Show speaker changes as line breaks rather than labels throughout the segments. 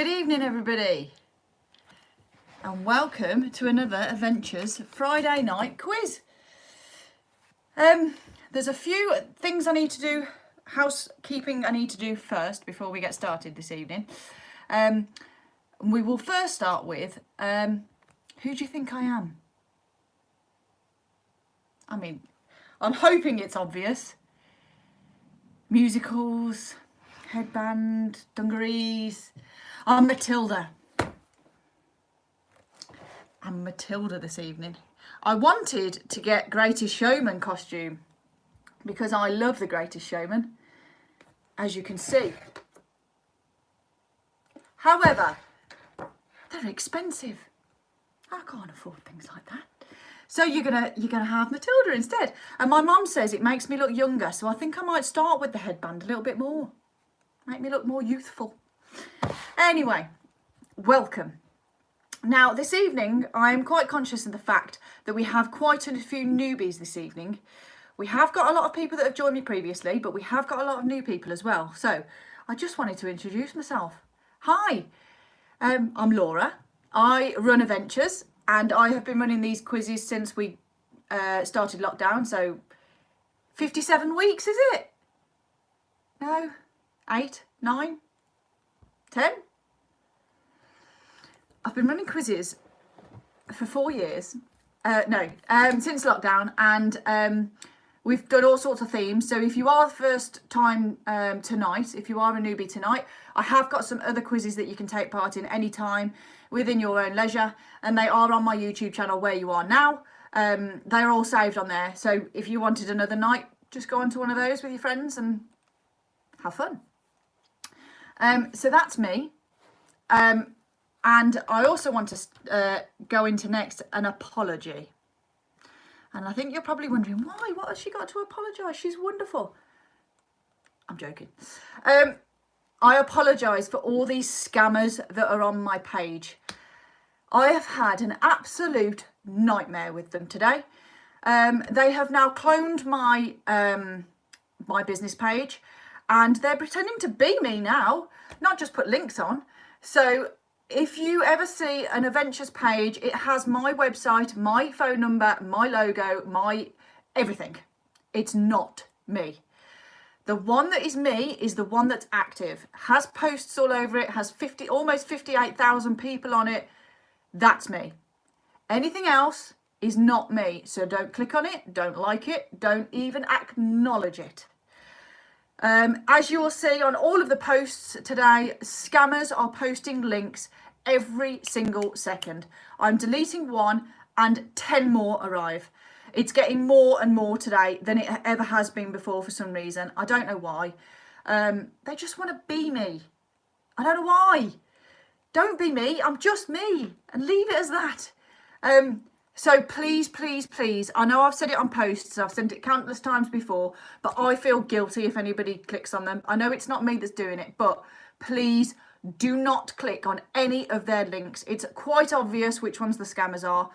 Good evening, everybody, and welcome to another Adventures Friday night quiz. There's a few things I need to do, housekeeping I need to do first before we get started this evening. We will first start with, who do you think I am? I mean, I'm hoping it's obvious. Musicals, headband, dungarees. I'm Matilda. I'm Matilda this evening. I wanted to get Greatest Showman costume because I love the Greatest Showman, as you can see. However, they're expensive. I can't afford things like that. So you're gonna have Matilda instead. And my mum says it makes me look younger, so I think I might start with the headband a little bit more. Make me look more youthful. Anyway, welcome. Now, this evening, I'm quite conscious of the fact that we have quite a few newbies this evening. We have got a lot of people that have joined me previously, but we have got a lot of new people as well. So I just wanted to introduce myself. Hi, I'm Laura. I run Adventures, and I have been running these quizzes since we started lockdown. So 57 weeks, is it? No, 8, 9, 10? I've been running quizzes for 4 years, since lockdown, and we've done all sorts of themes. So if you are the first time tonight, if you are a newbie tonight, I have got some other quizzes that you can take part in anytime within your own leisure, and they are on my YouTube channel where you are now. They're all saved on there, so if you wanted another night, just go onto one of those with your friends and have fun. So that's me. And I also want to go into next an apology. And I think you're probably wondering, why? What has she got to apologise? She's wonderful. I'm joking. I apologise for all these scammers that are on my page. I have had an absolute nightmare with them today. They have now cloned my my business page, and they're pretending to be me now, not just put links on. So if you ever see an Adventures page, it has my website, my phone number, my logo, my everything. It's not me. The one that is me is the one that's active, has posts all over it, has almost 58,000 people on it. That's me. Anything else is not me. So don't click on it, don't like it, don't even acknowledge it. As you will see on all of the posts today, scammers are posting links every single second. I'm deleting one and 10 more arrive. It's getting more and more today than it ever has been before for some reason. I don't know why. They just want to be me. I don't know why. Don't be me. I'm just me, and leave it as that. So please, please, please, I know I've said it on posts, I've sent it countless times before, but I feel guilty if anybody clicks on them. I know it's not me that's doing it, but please do not click on any of their links. It's quite obvious which ones the scammers are.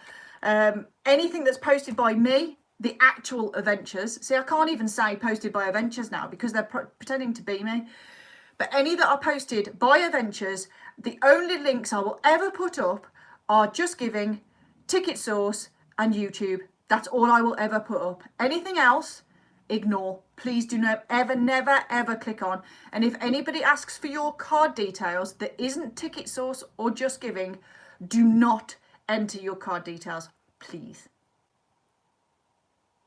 Anything that's posted by me, the actual Adventures, see, I can't even say posted by Adventures now because they're pretending to be me, but any that are posted by Adventures, the only links I will ever put up are Just Giving, Ticket Source and YouTube. That's all I will ever put up. Anything else, ignore. Please do not ever, never, ever click on. And if anybody asks for your card details that isn't Ticket Source or Just Giving, do not enter your card details, please.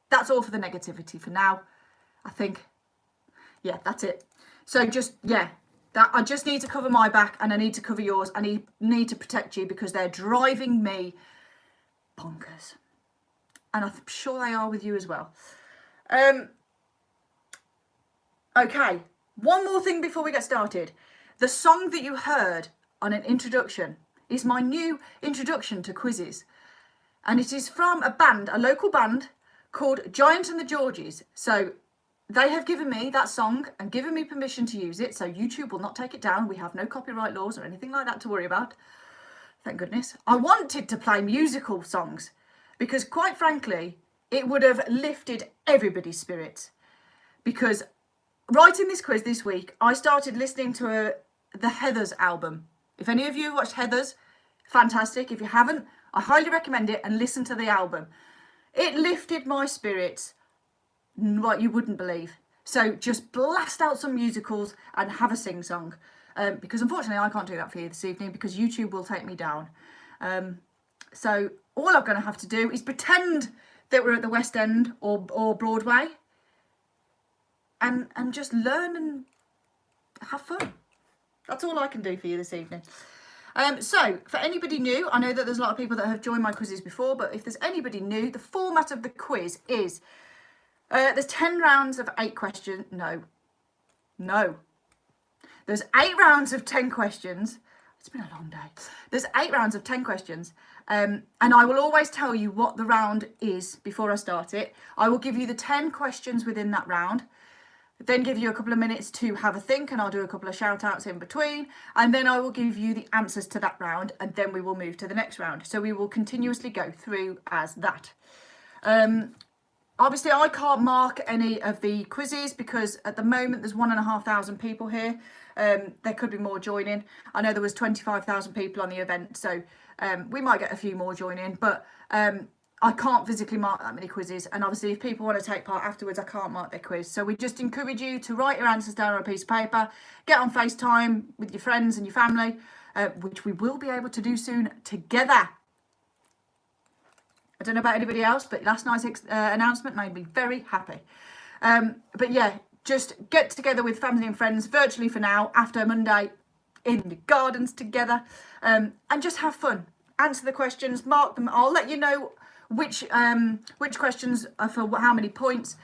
That's all for the negativity for now. I think, yeah, that's it. So just, yeah, that I just need to cover my back and I need to cover yours. I need to protect you because they're driving me bonkers, and I'm sure they are with you as well. Okay, one more thing before we get started. The song that you heard on an introduction is my new introduction to quizzes, and it is from a local band called Giant and the Georges. So they have given me that song and given me permission to use it, so YouTube will not take it down. We have no copyright laws or anything like that to worry about. Thank goodness. I wanted to play musical songs because, quite frankly, it would have lifted everybody's spirits. Because writing this quiz this week, I started listening to the Heathers album. If any of you watched Heather's, fantastic. If you haven't, I highly recommend it and listen to the album. It lifted my spirits like you wouldn't believe. So just blast out some musicals and have a sing-song. Because unfortunately I can't do that for you this evening because YouTube will take me down. So all I'm going to have to do is pretend that we're at the West End or Broadway and just learn and have fun. That's all I can do for you this evening. So for anybody new, I know that there's a lot of people that have joined my quizzes before, but if there's anybody new, the format of the quiz is there's 10 rounds of 8 questions. No. There's 8 rounds of 10 questions. It's been a long day. There's 8 rounds of 10 questions. And I will always tell you what the round is before I start it. I will give you the 10 questions within that round. Then give you a couple of minutes to have a think, and I'll do a couple of shout outs in between, and then I will give you the answers to that round, and then we will move to the next round. So we will continuously go through as that. Obviously I can't mark any of the quizzes because at the moment there's 1,500 people here. There could be more joining. I know there was 25,000 people on the event, so we might get a few more joining, but I can't physically mark that many quizzes, and obviously if people want to take part afterwards, I can't mark their quiz. So we just encourage you to write your answers down on a piece of paper, get on FaceTime with your friends and your family, which we will be able to do soon together. I don't know about anybody else, but last night's announcement made me very happy. But yeah, just get together with family and friends virtually for now, after Monday, in the gardens together, and just have fun. Answer the questions, mark them. I'll let you know which questions are for how many points,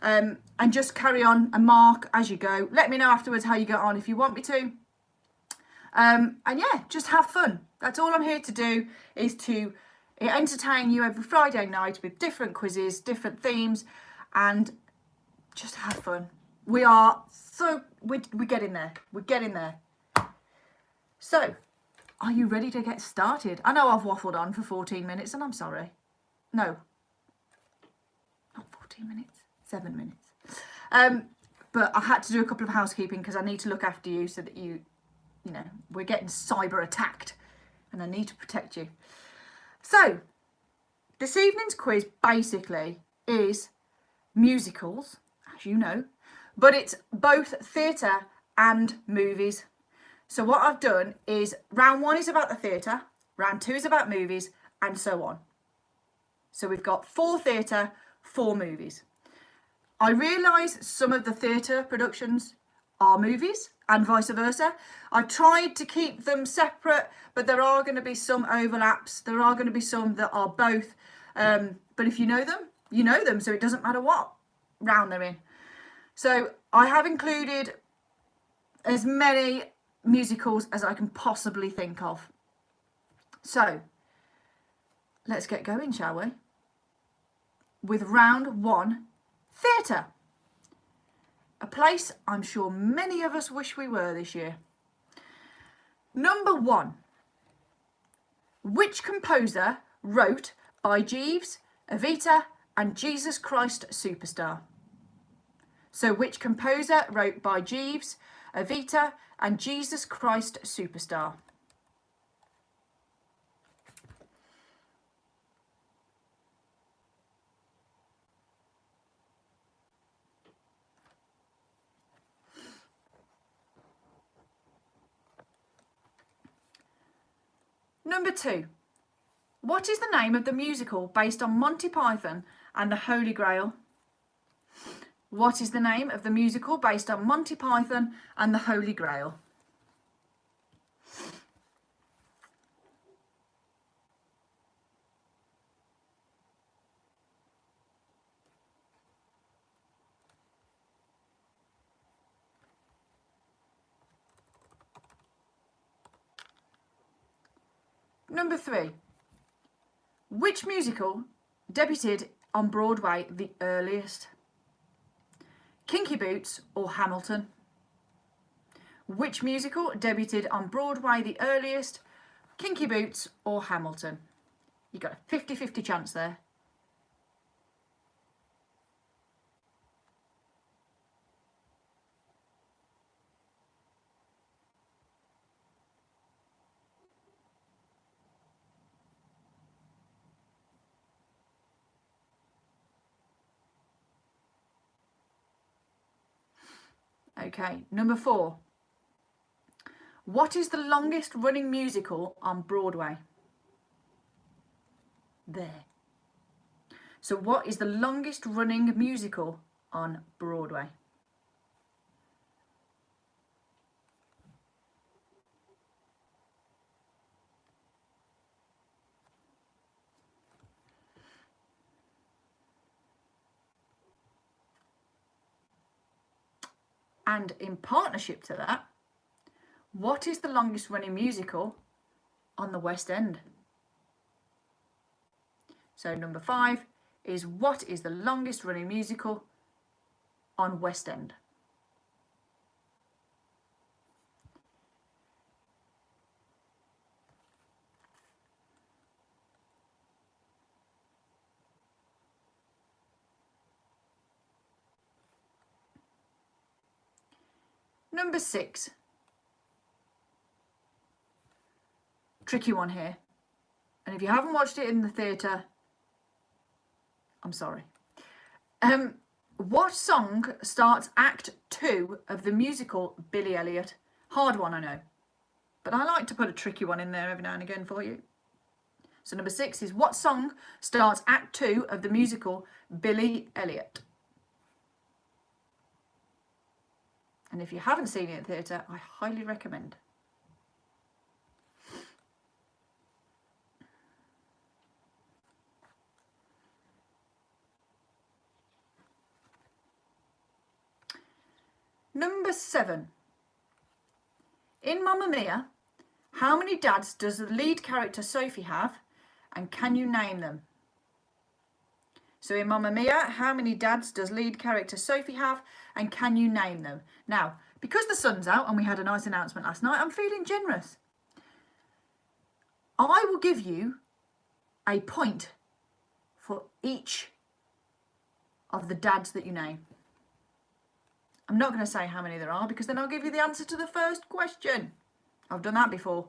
and just carry on and mark as you go. Let me know afterwards how you get on if you want me to. And yeah, just have fun. That's all I'm here to do, is to entertain you every Friday night with different quizzes, different themes, and just have fun. We're getting there. We're getting there. So, are you ready to get started? I know I've waffled on for 14 minutes and I'm sorry. No, not 14 minutes, 7 minutes. But I had to do a couple of housekeeping because I need to look after you so that you know, we're getting cyber attacked and I need to protect you. So, this evening's quiz basically is musicals, as you know, but it's both theatre and movies. So what I've done is round 1 is about the theatre, round 2 is about movies, and so on. So we've got 4 theatre, 4 movies. I realise some of the theatre productions are movies and vice versa. I tried to keep them separate, but there are going to be some overlaps. There are going to be some that are both. But if you know them, you know them. So it doesn't matter what round they're in. So I have included as many musicals as I can possibly think of. So let's get going, shall we? With round 1, theatre. A place I'm sure many of us wish we were this year. Number 1. Which composer wrote By Jeeves, Evita and Jesus Christ Superstar? So which composer wrote By Jeeves, Evita and Jesus Christ Superstar? Number 2. What is the name of the musical based on Monty Python and the Holy Grail? What is the name of the musical based on Monty Python and the Holy Grail? Number 3. Which musical debuted on Broadway the earliest? Kinky Boots or Hamilton? Which musical debuted on Broadway the earliest? Kinky Boots or Hamilton? You got a 50-50 chance there. Okay, number 4. What is the longest running musical on Broadway? There. So what is the longest running musical on Broadway? And in partnership to that, what is the longest running musical on the West End? So number 5 is what is the longest running musical on West End? Number 6. Tricky one here. And if you haven't watched it in the theatre, I'm sorry. What song starts Act 2 of the musical Billy Elliot? Hard one, I know. But I like to put a tricky one in there every now and again for you. So number 6 is what song starts Act 2 of the musical Billy Elliot? And if you haven't seen it in theatre, I highly recommend. Number 7. In Mamma Mia, how many dads does the lead character Sophie have, and can you name them? So in Mamma Mia, how many dads does lead character Sophie have, and can you name them? Now, because the sun's out and we had a nice announcement last night, I'm feeling generous. I will give you a point for each of the dads that you name. I'm not going to say how many there are because then I'll give you the answer to the first question. I've done that before.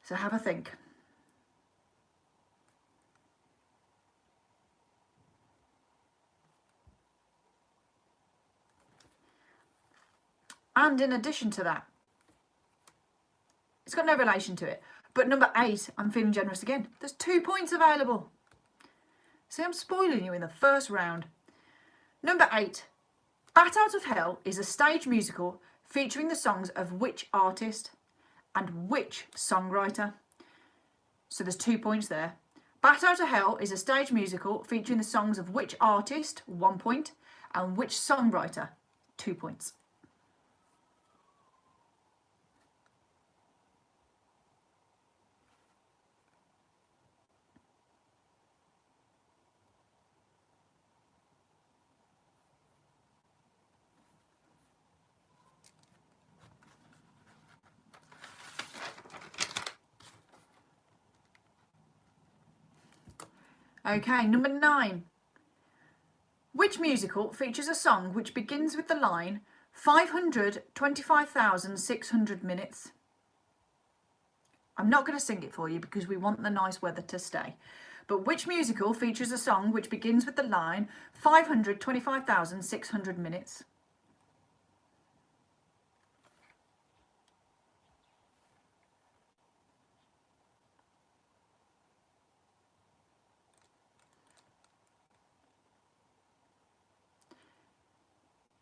So have a think. And in addition to that, it's got no relation to it. But number 8, I'm feeling generous again. There's 2 points available. See, I'm spoiling you in the first round. Number 8, Bat Out of Hell is a stage musical featuring the songs of which artist and which songwriter? So there's 2 points there. Bat Out of Hell is a stage musical featuring the songs of which artist? 1 point. And which songwriter? 2 points. Okay, number 9. Which musical features a song which begins with the line 525,600 minutes? I'm not going to sing it for you because we want the nice weather to stay. But which musical features a song which begins with the line 525,600 minutes?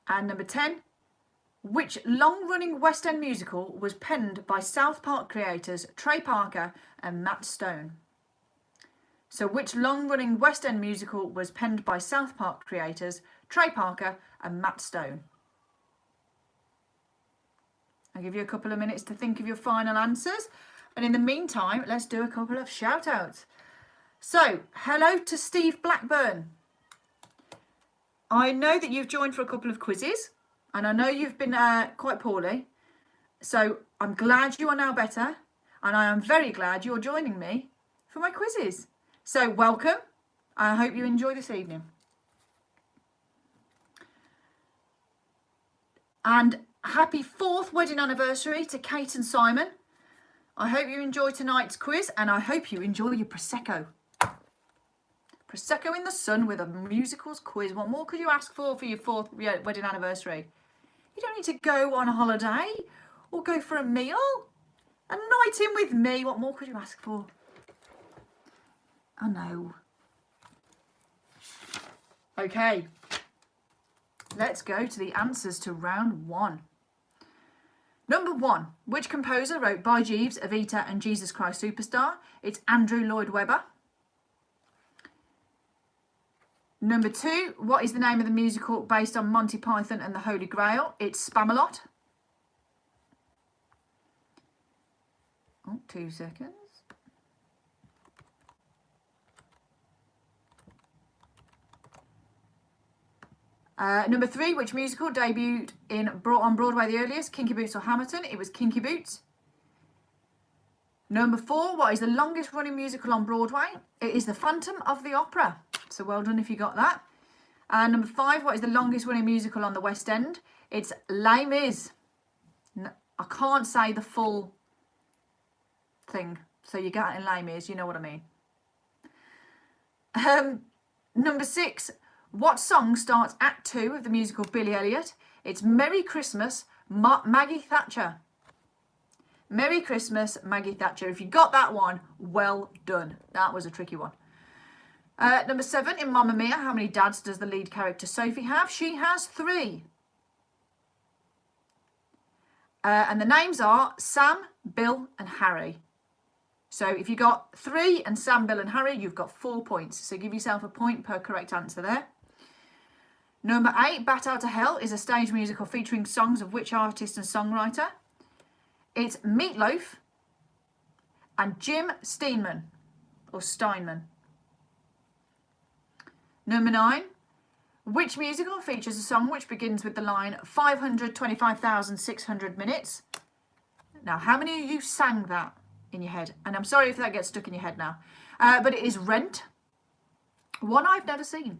And number 10, which long-running West End musical was penned by South Park creators Trey Parker and Matt Stone? So which long-running West End musical was penned by South Park creators Trey Parker and Matt Stone? I'll give you a couple of minutes to think of your final answers. And in the meantime, let's do a couple of shout-outs. So, hello to Steve Blackburn. I know that you've joined for a couple of quizzes, and I know you've been quite poorly. So I'm glad you are now better, and I am very glad you're joining me for my quizzes. So welcome. I hope you enjoy this evening. And happy 4th wedding anniversary to Kate and Simon. I hope you enjoy tonight's quiz, and I hope you enjoy your Prosecco. Prosecco in the sun with a musicals quiz. What more could you ask for your 4th wedding anniversary? You don't need to go on a holiday or go for a meal. A night in with me. What more could you ask for? I know. Okay. Let's go to the answers to round 1. Number 1. Which composer wrote By Jeeves, Evita and Jesus Christ Superstar? It's Andrew Lloyd Webber. Number 2. What is the name of the musical based on Monty Python and the Holy Grail? It's Spamalot. Oh, 2 seconds. Number 3, which musical debuted on Broadway the earliest? Kinky Boots or Hamilton? It was Kinky Boots. Number 4, what is the longest running musical on Broadway? It is The Phantom of the Opera. So well done if you got that. And number 5, what is the longest running musical on the West End? It's Les Mis. No, I can't say the full thing, so you get it in Les Mis, you know what I mean. Number 6, what song starts Act 2 of the musical Billy Elliot? It's Merry Christmas, Maggie Thatcher. Merry Christmas, Maggie Thatcher. If you got that one, well done. That was a tricky one. Number 7, in Mamma Mia, how many dads does the lead character Sophie have? She has 3. And the names are Sam, Bill and Harry. So if you got 3 and Sam, Bill and Harry, you've got 4 points. So give yourself a point per correct answer there. Number 8, Bat Out of Hell is a stage musical featuring songs of which artist and songwriter? It's Meatloaf and Jim Steinman, or Steinman. Number 9, which musical features a song which begins with the line 525,600 minutes? Now, how many of you sang that in your head? And I'm sorry if that gets stuck in your head now. But it is Rent, one I've never seen.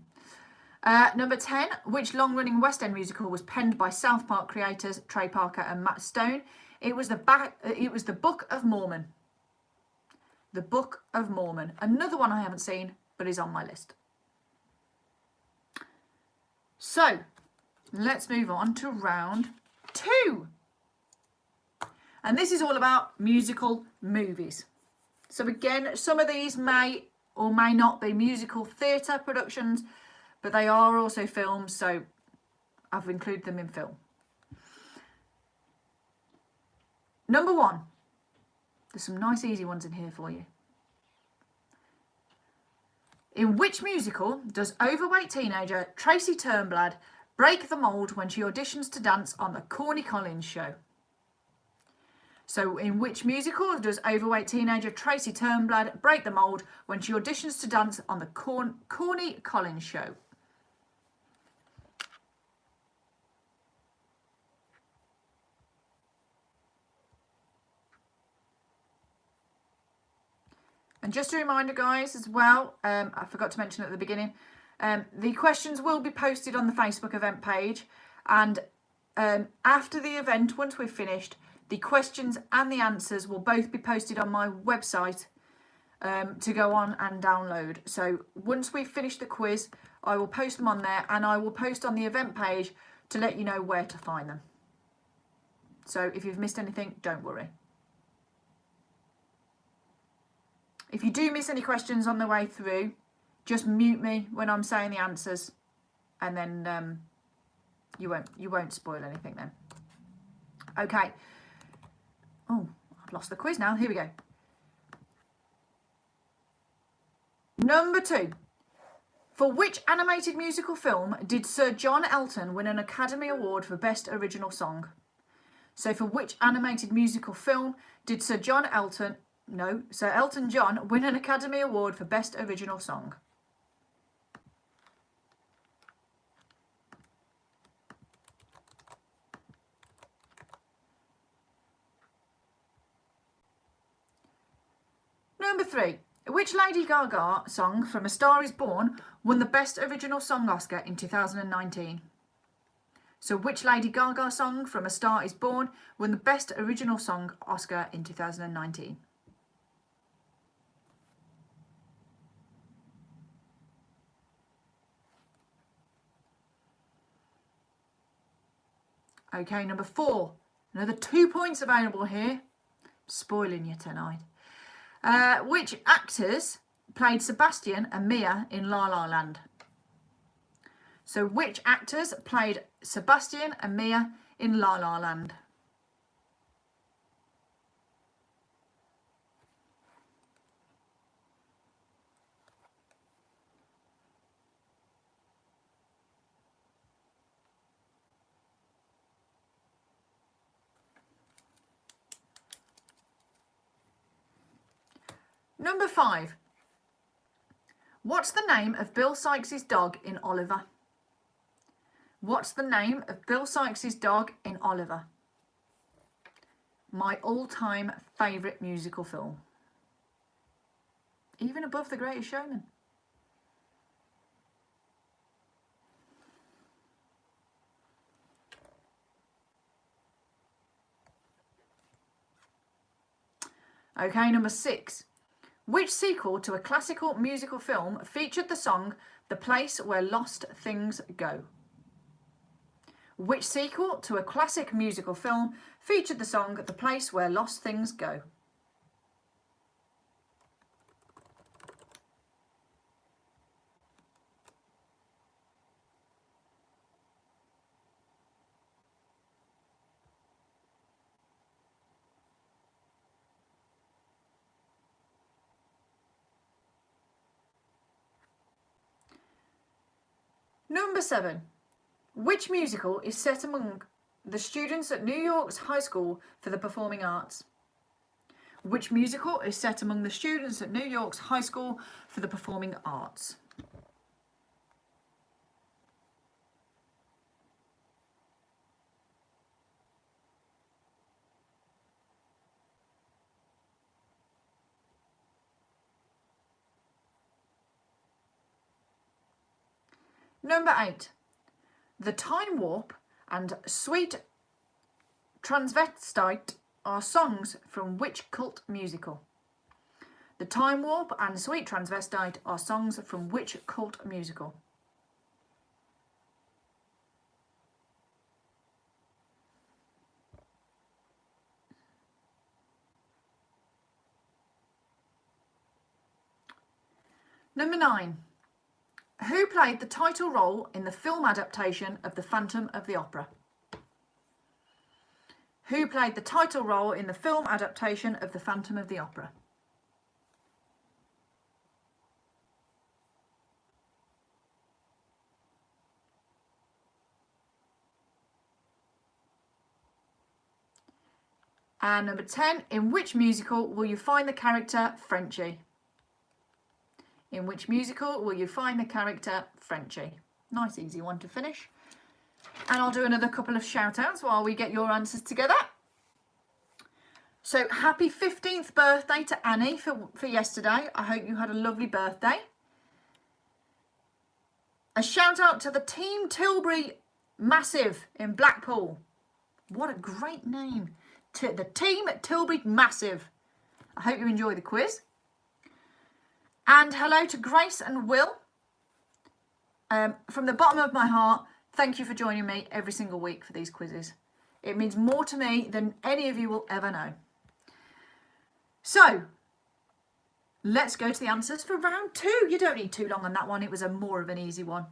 Number 10, which long-running West End musical was penned by South Park creators Trey Parker and Matt Stone? It was the Book of Mormon. The Book of Mormon. Another one I haven't seen, but is on my list. So, let's move on to round 2. And this is all about musical movies. So again, some of these may or may not be musical theatre productions, but they are also films, so I've included them in film. Number 1. There's some nice easy ones in here for you. In which musical does overweight teenager Tracy Turnblad break the mould when she auditions to dance on the Corny Collins show? So in which musical does overweight teenager Tracy Turnblad break the mould when she auditions to dance on the Corny Collins show? And just a reminder, guys, as well, I forgot to mention at the beginning, the questions will be posted on the Facebook event page. And after the event, once we've finished, the questions and the answers will both be posted on my website to go on and download. So once we've finished the quiz, I will post them on there, and I will post on the event page to let you know where to find them. So if you've missed anything, don't worry. If you do miss any questions on the way through, just mute me when I'm saying the answers, and then you won't spoil anything then. Okay. Oh, I've lost the quiz now. Here we go. Number 2. For which animated musical film did Sir John Elton win an Academy Award for Best Original Song? So for which animated musical film did Sir Elton John win an Academy Award for Best Original Song? Number 3. Which Lady Gaga song from A Star Is Born won the Best Original Song Oscar in 2019? So which Lady Gaga song from A Star Is Born won the Best Original Song Oscar in 2019? Okay, number 4. Another 2 points available here. Spoiling you tonight. Which actors played Sebastian and Mia in La La Land? So which actors played Sebastian and Mia in La La Land? Number 5. What's the name of Bill Sykes' dog in Oliver? What's the name of Bill Sykes' dog in Oliver? My all-time favourite musical film. Even above The Greatest Showman. Okay, number 6. Which sequel to a classical musical film featured the song The Place Where Lost Things Go? Which sequel to a classic musical film featured the song The Place Where Lost Things Go? Number 7. Which musical is set among the students at New York's High School for the Performing Arts? Which musical is set among the students at New York's High School for the Performing Arts? Number 8. The Time Warp and Sweet Transvestite are songs from which cult musical? The Time Warp and Sweet Transvestite are songs from which cult musical? Number 9. Who played the title role in the film adaptation of The Phantom of the Opera? Who played the title role in the film adaptation of The Phantom of the Opera? And number 10, in which musical will you find the character Frenchie? In which musical will you find the character Frenchie? Nice easy one to finish. And I'll do another couple of shout outs while we get your answers together. So happy 15th birthday to Annie for yesterday. I hope you had a lovely birthday. A shout out to the Team Tilbury Massive in Blackpool. What a great name. The Team Tilbury Massive. I hope you enjoy the quiz. And hello to Grace and Will. From the bottom of my heart, thank you for joining me every single week for these quizzes. It means more to me than any of you will ever know. So, let's go to the answers for round 2. You don't need too long on that one. It was more of an easy one.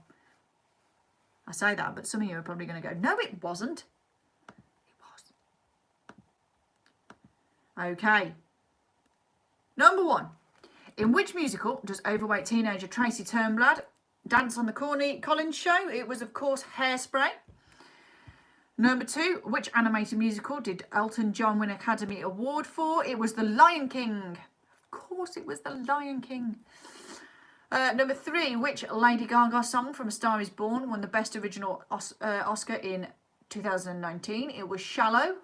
I say that, but some of you are probably going to go, no, it wasn't. It was. Okay. Number 1. In which musical does overweight teenager Tracy Turnblad dance on the Corny Collins show? It was, of course, Hairspray. Number 2, which animated musical did Elton John win Academy Award for? It was The Lion King. Of course, it was The Lion King. Number 3, which Lady Gaga song from A Star Is Born won the Best Original Oscar in 2019? It was Shallow.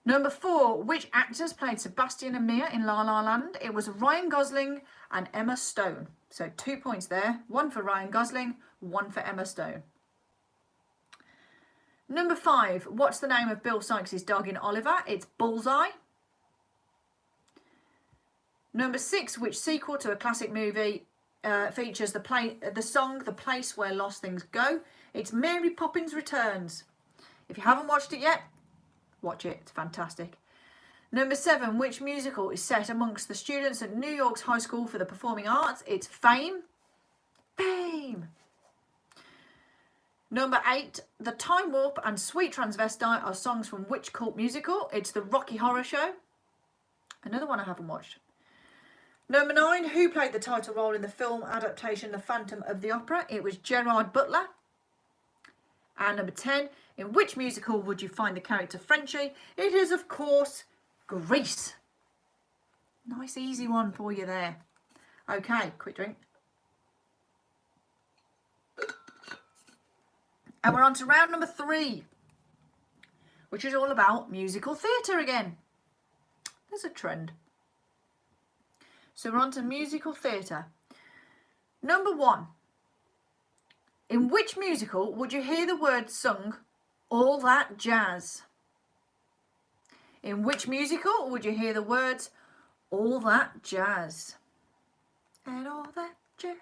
Number 4, which actors played Sebastian and Mia in La La Land? It was Ryan Gosling and Emma Stone. So 2 points there. 1 for Ryan Gosling, 1 for Emma Stone. Number 5, what's the name of Bill Sykes' dog in Oliver? It's Bullseye. Number 6, which sequel to a classic movie features the song The Place Where Lost Things Go. It's Mary Poppins Returns. If you haven't watched it yet, watch it. It's fantastic. Number 7, which musical is set amongst the students at New York's High School for the Performing Arts? It's Fame. Fame. Number 8, The Time Warp and Sweet Transvestite are songs from which cult musical? It's The Rocky Horror Show. Another one I haven't watched. Number 9, who played the title role in the film adaptation The Phantom of the Opera? It was Gerard Butler. And number 10, in which musical would you find the character Frenchie? It is, of course, Grease. Nice easy one for you there. Okay, quick drink. And we're on to round number 3, which is all about musical theatre again. There's a trend. So we're on to musical theatre. Number 1. In which musical would you hear the words sung, all that jazz? In which musical would you hear the words, all that jazz? And all that jazz.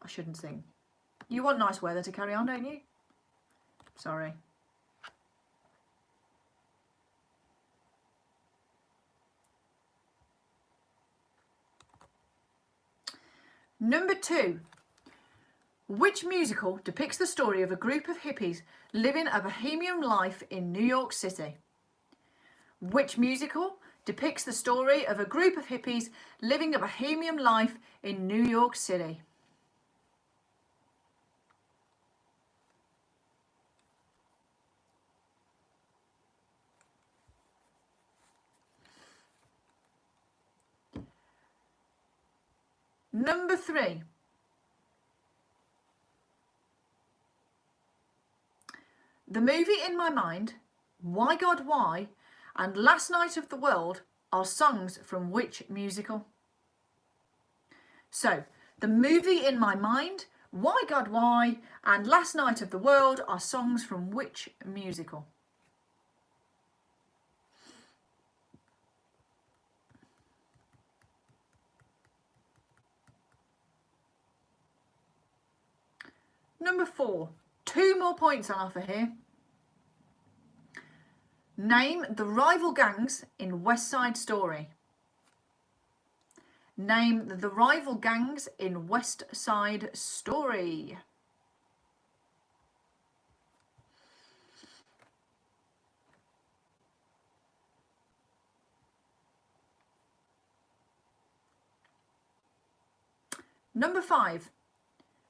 I shouldn't sing. You want nice weather to carry on, don't you? Sorry. Number 2. Which musical depicts the story of a group of hippies living a bohemian life in New York City? Which musical depicts the story of a group of hippies living a bohemian life in New York City? Number 3. The movie In My Mind, Why God Why, and Last Night of the World are songs from which musical? So, the movie In My Mind, Why God Why, and Last Night of the World are songs from which musical? Number 4. 2 more points on offer here. Name the rival gangs in West Side Story. Name the rival gangs in West Side Story. Number 5.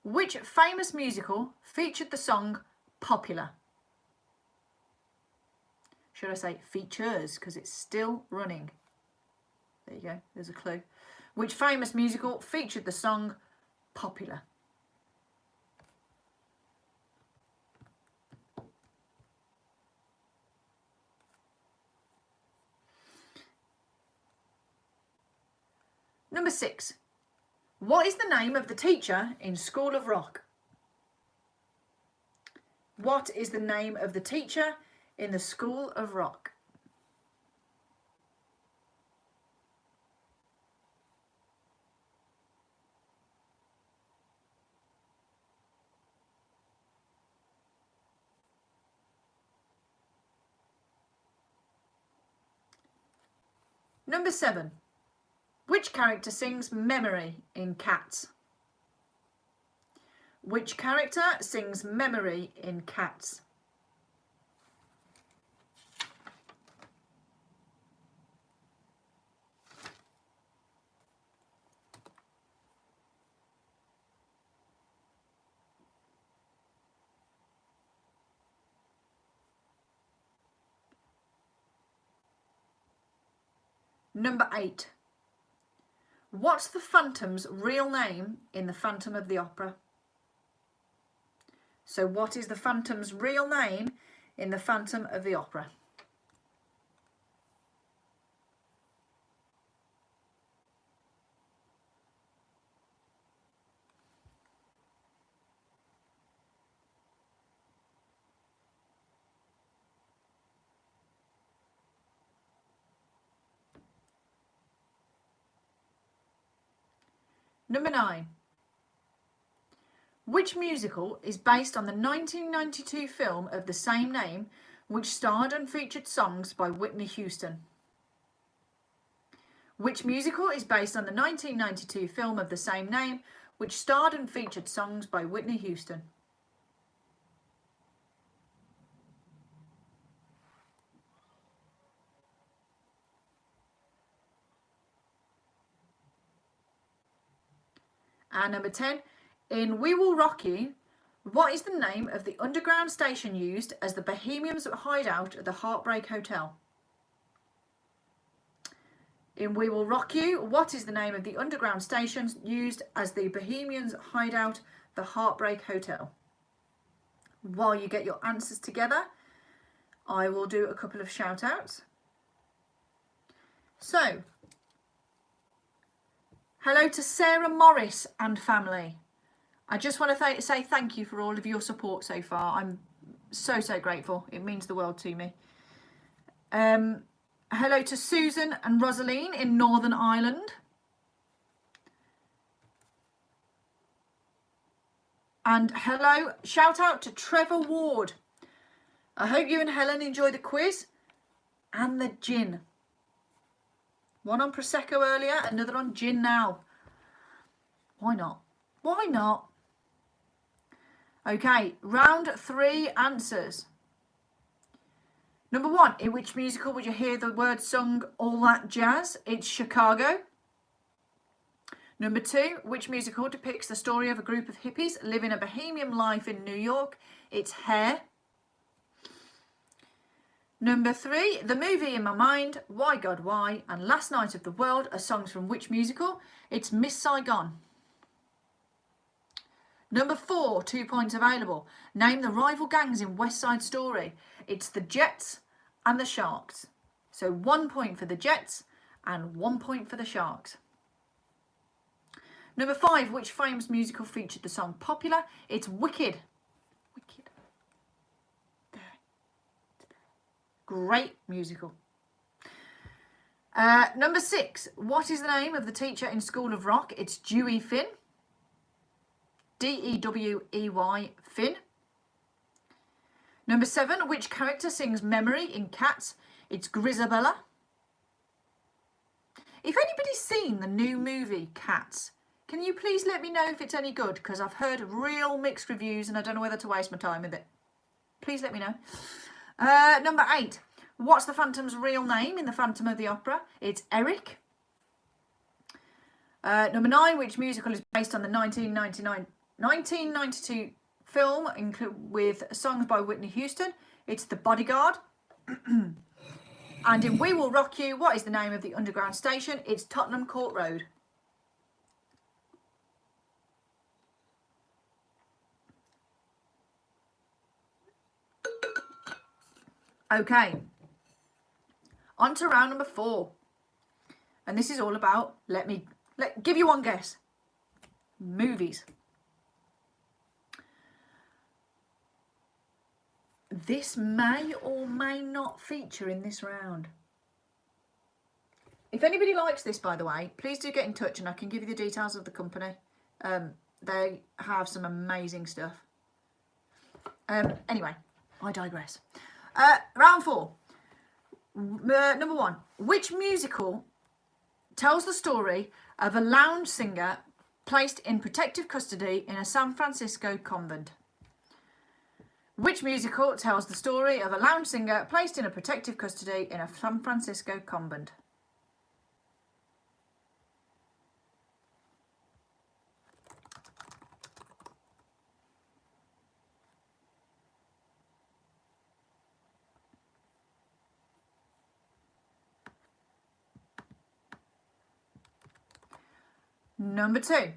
Which famous musical featured the song Popular? Should I say features, because it's still running. There you go, there's a clue. Which famous musical featured the song Popular? Number 6. What is the name of the teacher in School of Rock? What is the name of the teacher in the School of Rock? Number 7. Which character sings Memory in Cats? Which character sings Memory in Cats? Number 8. What's the Phantom's real name in The Phantom of the Opera? So what is the Phantom's real name in The Phantom of the Opera? Number 9. Which musical is based on the 1992 film of the same name, which starred and featured songs by Whitney Houston? Which musical is based on the 1992 film of the same name, which starred and featured songs by Whitney Houston? And number 10, in We Will Rock You, what is the name of the underground station used as the Bohemians' hideout at the Heartbreak Hotel? In We Will Rock You, what is the name of the underground station used as the Bohemians' hideout, the Heartbreak Hotel? While you get your answers together, I will do a couple of shout outs. So, hello to Sarah Morris and family. I just want to say thank you for all of your support so far. I'm so grateful. It means the world to me. Hello to Susan and Rosaline in Northern Ireland. And hello, shout out to Trevor Ward. I hope you and Helen enjoy the quiz and the gin. One on Prosecco earlier, another on gin now. Why not? Why not? Okay, round 3 answers. Number 1, in which musical would you hear the word sung All That Jazz? It's Chicago. Number 2, which musical depicts the story of a group of hippies living a bohemian life in New York? It's Hair. Number 3, the movie In My Mind, Why God Why, and Last Night of the World are songs from which musical? It's Miss Saigon. Number 4, 2 points available. Name the rival gangs in West Side Story. It's the Jets and the Sharks. So 1 point for the Jets and 1 point for the Sharks. Number 5, which famous musical featured the song Popular? It's Wicked. Wicked. There. Great musical. Number 6, what is the name of the teacher in School of Rock? It's Dewey Finn. Dewey Finn. Number 7, which character sings Memory in Cats? It's Grisabella. If anybody's seen the new movie Cats, can you please let me know if it's any good? Because I've heard real mixed reviews and I don't know whether to waste my time with it. Please let me know. Number 8, what's the Phantom's real name in the Phantom of the Opera? It's Eric. Number 9, which musical is based on the 1992 film with songs by Whitney Houston? It's The Bodyguard. And in We Will Rock You, what is the name of the underground station? It's Tottenham Court Road. Okay, on to round number 4. And this is all about, give you one guess. Movies. This may or may not feature in this round. If anybody likes this, by the way, please do get in touch and I can give you the details of the company. They have some amazing stuff. Anyway, I digress. Round 4. Number 1. Which musical tells the story of a lounge singer placed in protective custody in a San Francisco convent? Which musical tells the story of a lounge singer placed in a protective custody in a San Francisco convent? Number 2.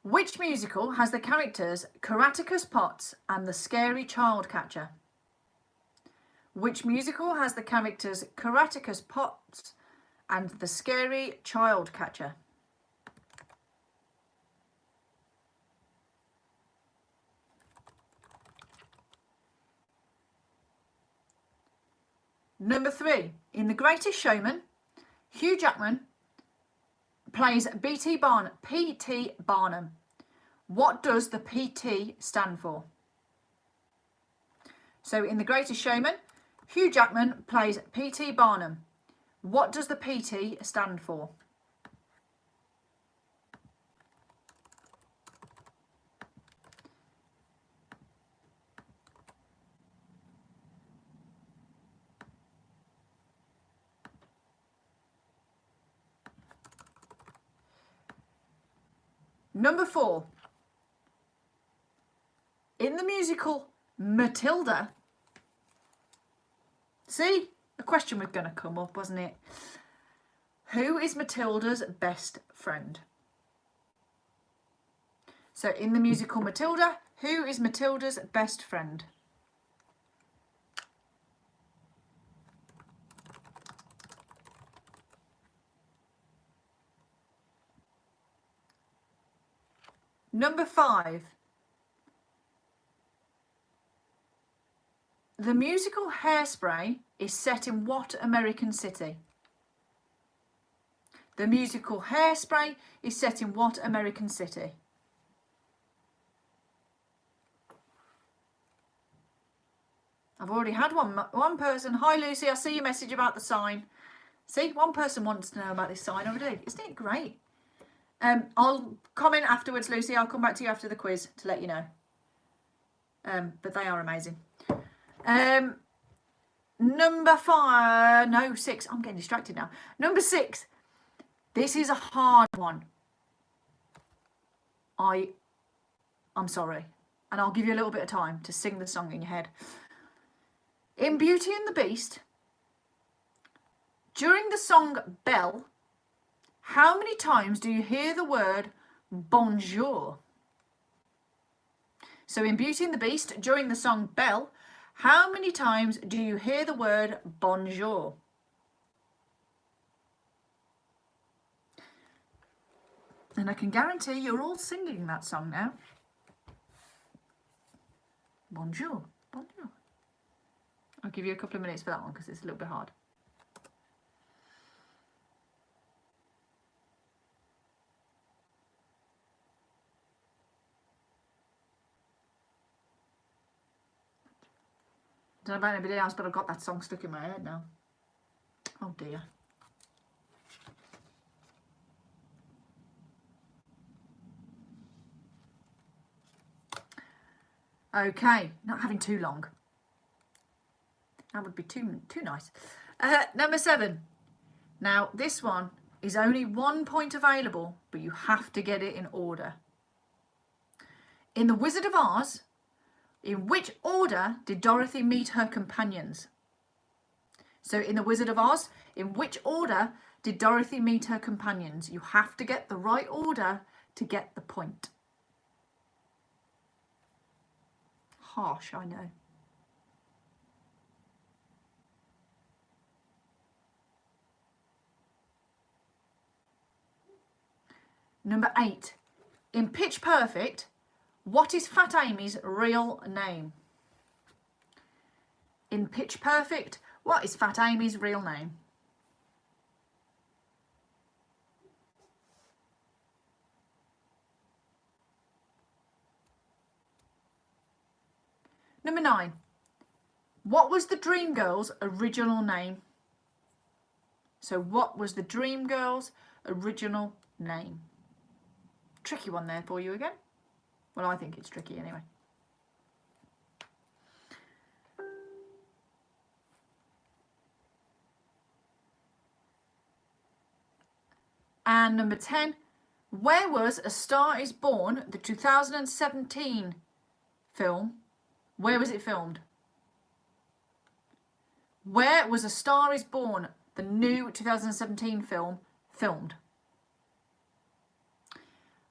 Which musical has the characters Caraticus Potts and the Scary Child Catcher? Which musical has the characters Caraticus Potts and the Scary Child Catcher? Number 3. In The Greatest Showman, Hugh Jackman plays P.T. Barnum. What does the PT stand for? So in The Greatest Showman, Hugh Jackman plays P.T. Barnum. What does the PT stand for? Number 4. In the musical Matilda, see, a question was going to come up, wasn't it? Who is Matilda's best friend? So in the musical Matilda, who is Matilda's best friend? Number 5. The musical Hairspray is set in what American city? The musical Hairspray is set in what American city? I've already had one person. Hi Lucy, I see your message about the sign. See, one person wants to know about this sign already. Isn't it great? I'll comment afterwards, Lucy. I'll come back to you after the quiz to let you know. But they are amazing. Number 5, no, 6. I'm getting distracted now. Number 6. This is a hard one. I'm sorry. And I'll give you a little bit of time to sing the song in your head. In Beauty and the Beast, during the song Belle, how many times do you hear the word bonjour? So in Beauty and the Beast, during the song Belle, how many times do you hear the word bonjour? And I can guarantee you're all singing that song now. Bonjour, bonjour. I'll give you a couple of minutes for that one because it's a little bit hard. I don't know about anybody else, but I've got that song stuck in my head now. Oh dear. Okay, not having too long. That would be too nice. Number 7. Now, this one is only 1 point available, but you have to get it in order. In The Wizard of Oz, in which order did Dorothy meet her companions? So in The Wizard of Oz, in which order did Dorothy meet her companions? You have to get the right order to get the point. Harsh, I know. Number 8. In Pitch Perfect, what is Fat Amy's real name? In Pitch Perfect, what is Fat Amy's real name? Number 9. What was the Dream Girl's original name? So what was the Dream Girl's original name? Tricky one there for you again. Well, I think it's tricky anyway. And number 10, where was A Star Is Born, the 2017 film? Where was it filmed? Where was A Star Is Born, the new 2017 film, filmed?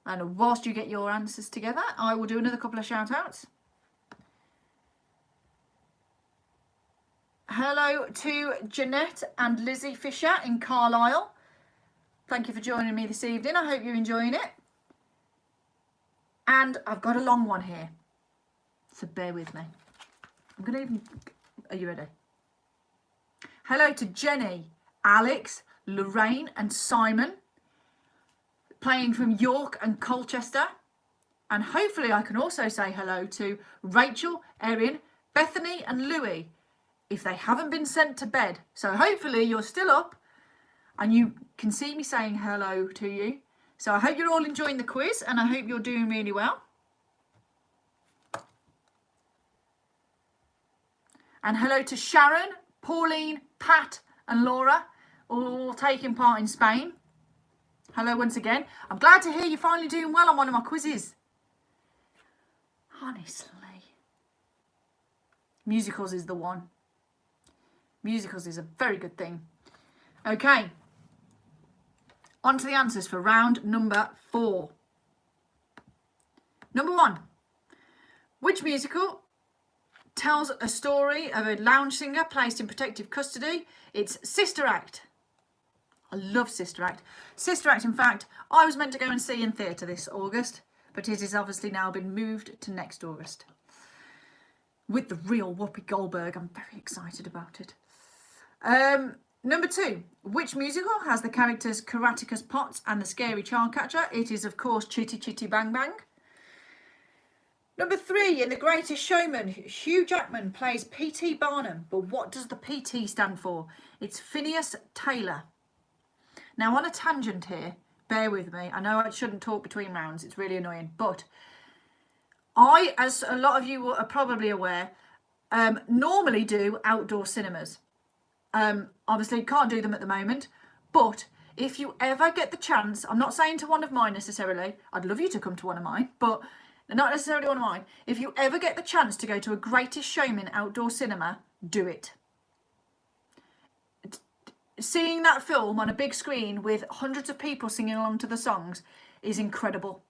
And whilst you get your answers together, I will do another couple of shout outs. Hello to Jeanette and Lizzie Fisher in Carlisle. Thank you for joining me this evening. I hope you're enjoying it. And I've got a long one here, so bear with me. Are you ready? Hello to Jenny, Alex, Lorraine and Simon. playing from York and Colchester. And hopefully I can also say hello to Rachel, Erin, Bethany and Louie if they haven't been sent to bed. So hopefully you're still up and you can see me saying hello to you. So I hope you're all enjoying the quiz and I hope you're doing really well. And hello to Sharon, Pauline, Pat and Laura, all taking part in Spain. Hello once again. I'm glad to hear you're finally doing well on one of my quizzes. Honestly. Musicals is the one. Musicals is a very good thing. Okay. On to the answers for round number 4. Number 1. Which musical tells a story of a lounge singer placed in protective custody? It's Sister Act. I love Sister Act. Sister Act, in fact, I was meant to go and see in theatre this August, but it has obviously now been moved to next August. With the real Whoopi Goldberg. I'm very excited about it. Number 2. Which musical has the characters Caraticus Potts and the Scary Child Catcher? It is, of course, Chitty Chitty Bang Bang. Number 3. In The Greatest Showman, Hugh Jackman plays P.T. Barnum. But what does the P.T. stand for? It's Phineas Taylor. Now, on a tangent here, bear with me. I know I shouldn't talk between rounds. It's really annoying. But I, as a lot of you are probably aware, normally do outdoor cinemas. Obviously can't do them at the moment, but if you ever get the chance, I'm not saying to one of mine necessarily, I'd love you to come to one of mine, but not necessarily one of mine. If you ever get the chance to go to a Greatest Showman outdoor cinema, do it. Seeing that film on a big screen with hundreds of people singing along to the songs is incredible.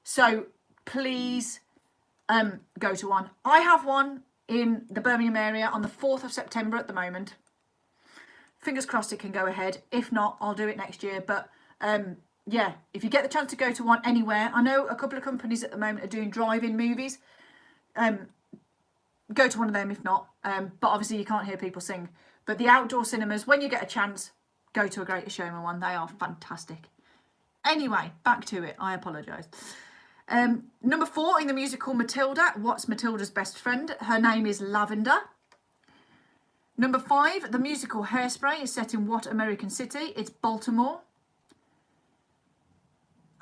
So please go to one. I have one in the Birmingham area on the 4th of September at the moment. Fingers crossed it can go ahead. If not, I'll do it next year. But yeah, if you get the chance to go to one anywhere, I know a couple of companies at the moment are doing drive-in movies. Go to one of them if not. But obviously you can't hear people sing. But the outdoor cinemas, when you get a chance, go to a Greatest Showman one. They are fantastic. Anyway, back to it. I apologise. Number 4, in the musical Matilda, what's Matilda's best friend? Her name is Lavender. Number 5, the musical Hairspray is set in what American city? It's Baltimore.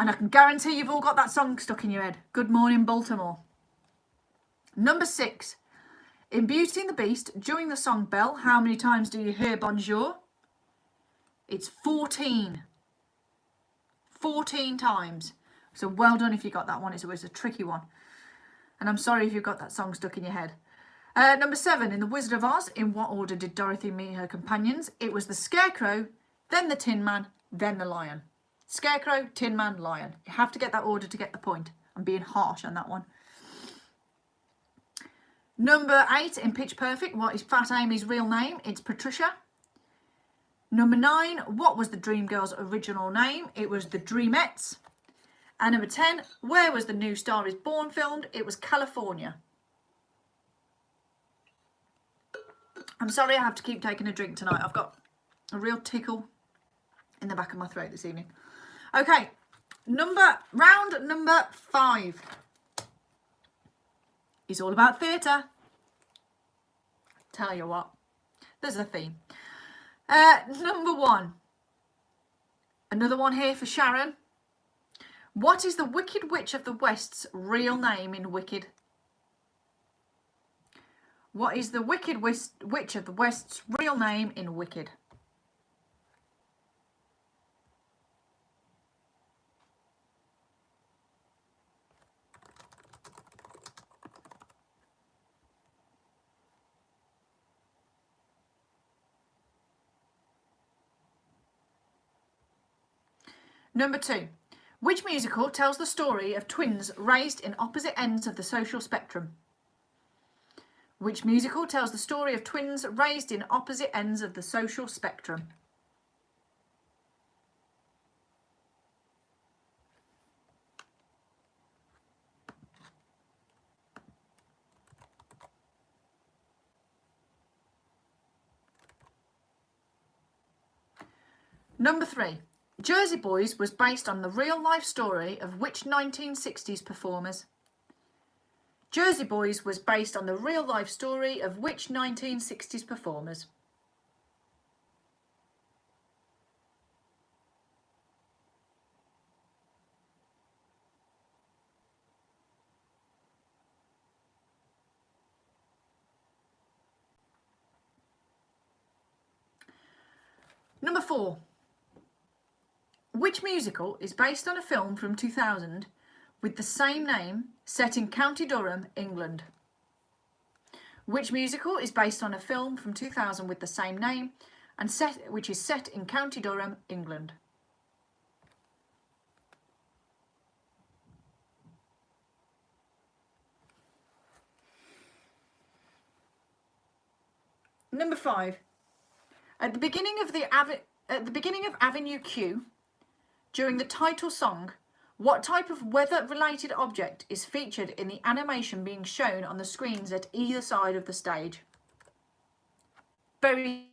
And I can guarantee you've all got that song stuck in your head. Good Morning Baltimore. Number 6, in Beauty and the Beast, during the song Belle, how many times do you hear bonjour? It's 14. 14 times. So well done if you got that one. It's always a tricky one. And I'm sorry if you've got that song stuck in your head. Number 7, in The Wizard of Oz, in what order did Dorothy meet her companions? It was the Scarecrow, then the Tin Man, then the Lion. Scarecrow, Tin Man, Lion. You have to get that order to get the point. I'm being harsh on that one. Number 8, in Pitch Perfect, what is Fat Amy's real name? It's Patricia. Number 9, what was the Dreamgirls' original name? It was the Dreamettes. And number 10, where was the New Star is Born filmed? It was California. I'm sorry I have to keep taking a drink tonight. I've got a real tickle in the back of my throat this evening. Okay, round number 5 is all about theatre. Tell you what, there's a theme. Number 1, another one here for Sharon. What is the Wicked Witch of the West's real name in Wicked? What is the Wicked Witch of the West's real name in Wicked? Number 2. Which musical tells the story of twins raised in opposite ends of the social spectrum? Which musical tells the story of twins raised in opposite ends of the social spectrum? Number 3. Jersey Boys was based on the real life story of which 1960s performers? Jersey Boys was based on the real life story of which 1960s performers? Number 4. Which musical is based on a film from 2000 with the same name set in County Durham, England? Which musical is based on a film from 2000 with the same name and which is set in County Durham, England? Number 5. At the beginning of Avenue Q, during the title song, what type of weather-related object is featured in the animation being shown on the screens at either side of the stage? Very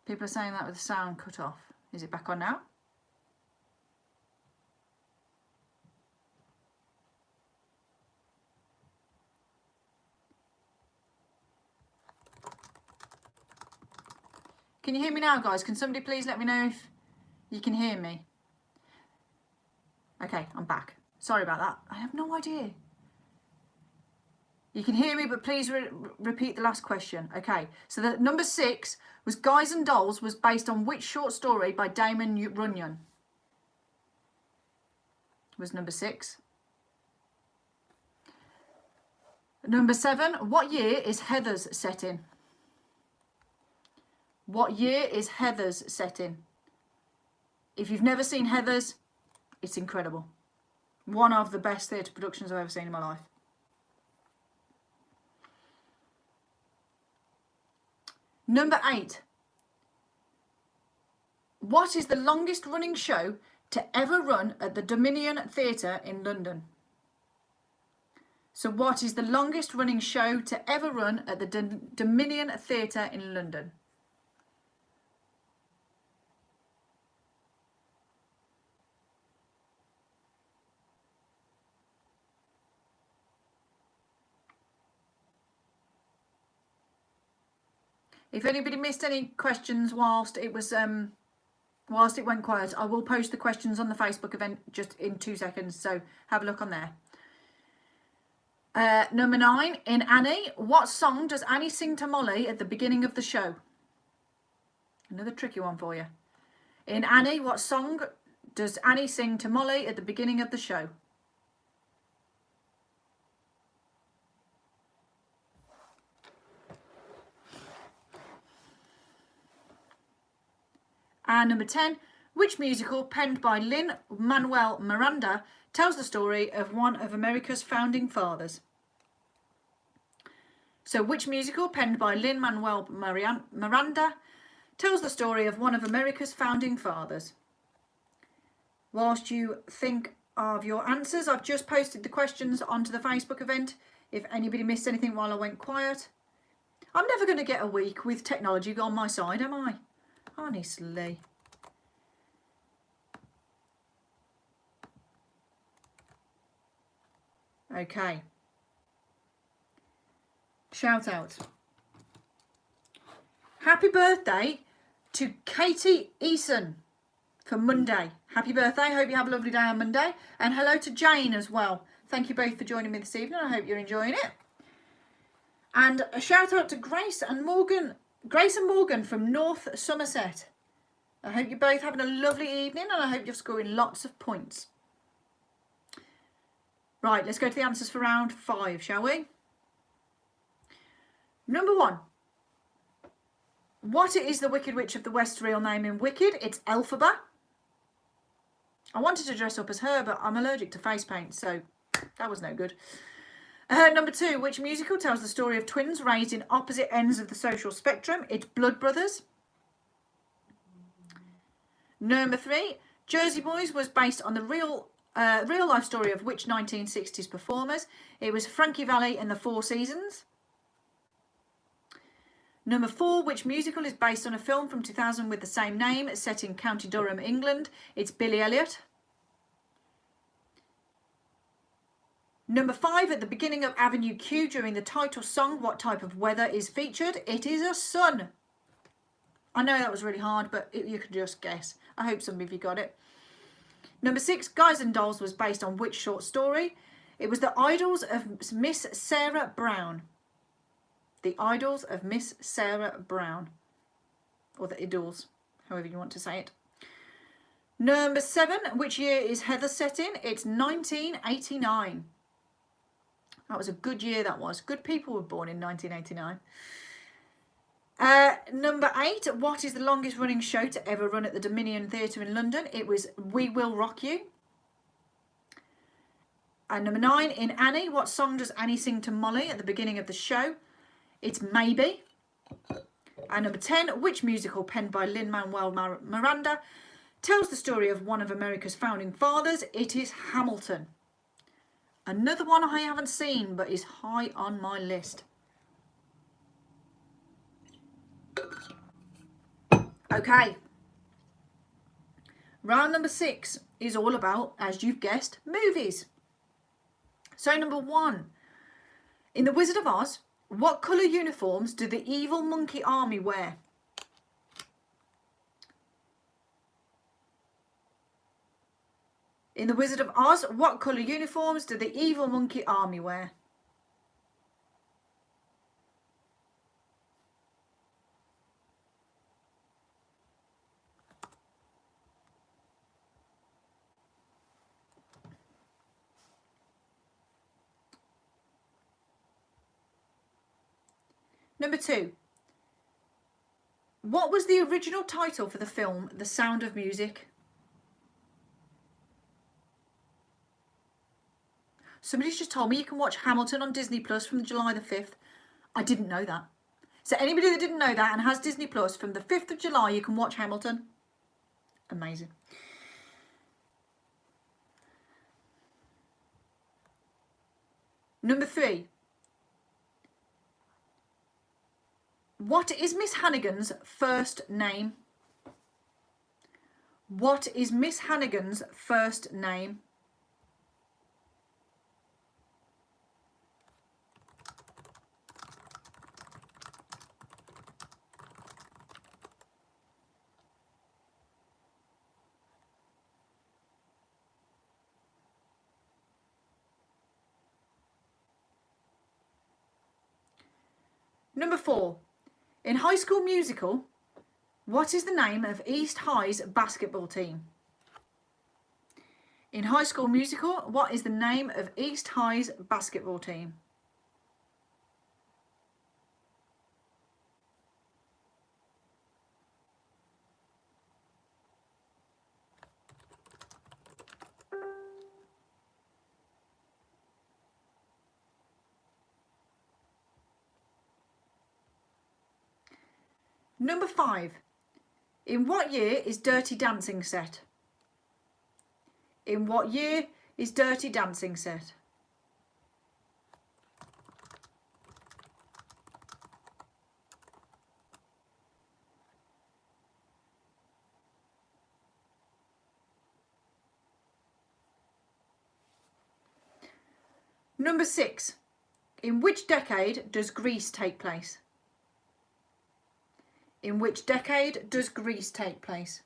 People are saying that with the sound cut off. Is it back on now? Can you hear me now, guys? Can somebody please let me know if you can hear me? Okay, I'm back. Sorry about that. I have no idea. You can hear me, but please repeat the last question. Okay, so the number 6 was Guys and Dolls was based on which short story by Damon Runyon? Was number 6. Number 7, what year is Heathers set in? What year is Heathers set in? If you've never seen Heathers, it's incredible. One of the best theatre productions I've ever seen in my life. Number 8. What is the longest running show to ever run at the Dominion Theatre in London? So what is the longest running show to ever run at the Dominion Theatre in London? If anybody missed any questions whilst it went quiet, I will post the questions on the Facebook event just in 2 seconds, so have a look on there. Number 9, in Annie, what song does Annie sing to Molly at the beginning of the show? Another tricky one for you. In Annie, what song does Annie sing to Molly at the beginning of the show? And number 10, which musical penned by Lin-Manuel Miranda tells the story of one of America's founding fathers? So which musical penned by Lin-Manuel Miranda tells the story of one of America's founding fathers? Whilst you think of your answers, I've just posted the questions onto the Facebook event. If anybody missed anything while I went quiet. I'm never going to get a week with technology on my side, am I? Honestly. Okay. Shout out. Happy birthday to Katie Eason for Monday. Happy birthday. Hope you have a lovely day on Monday. And hello to Jane as well. Thank you both for joining me this evening. I hope you're enjoying it. And a shout out to Grace and Morgan from North Somerset. I hope you're both having a lovely evening, and I hope you're scoring lots of points. Right, let's go to the answers for round 5, shall we? Number 1. What is the Wicked Witch of the West's real name in Wicked? It's Elphaba. I wanted to dress up as her, but I'm allergic to face paint, so that was no good. Number 2, which musical tells the story of twins raised in opposite ends of the social spectrum? It's Blood Brothers. Number 3, Jersey Boys was based on the real life story of which 1960s performers? It was Frankie Valli and the Four Seasons. Number 4, which musical is based on a film from 2000 with the same name, set in County Durham, England? It's Billy Elliot. Number 5, at the beginning of Avenue Q during the title song, what type of weather is featured? It is a sun. I know that was really hard, but you could just guess. I hope some of you got it. Number 6, Guys and Dolls was based on which short story? It was The Idols of Miss Sarah Brown. The Idols of Miss Sarah Brown. Or the Idols, however you want to say it. Number 7, which year is Heather set in? It's 1989. That was a good year, that was. Good people were born in 1989. Number 8, what is the longest running show to ever run at the Dominion Theatre in London? It was We Will Rock You. And number 9, in Annie, what song does Annie sing to Molly at the beginning of the show? It's Maybe. And number 10, which musical penned by Lin-Manuel Miranda tells the story of one of America's founding fathers? It is Hamilton. Another one I haven't seen, but is high on my list. Okay. Round number 6 is all about, as you've guessed, movies. So number 1. In The Wizard of Oz, what colour uniforms do the evil monkey army wear? In The Wizard of Oz, what colour uniforms do the evil monkey army wear? Number 2. What was the original title for the film The Sound of Music? Somebody's just told me you can watch Hamilton on Disney Plus from July the 5th. I didn't know that. So anybody that didn't know that and has Disney Plus, from the 5th of July you can watch Hamilton. Amazing. Number 3. What is Miss Hannigan's first name? What is Miss Hannigan's first name? Number 4. In High School Musical, what is the name of East High's basketball team? In High School Musical, what is the name of East High's basketball team? Number 5. In what year is Dirty Dancing set? In what year is Dirty Dancing set? Number 6. In which decade does Grease take place? In which decade does Grease take place?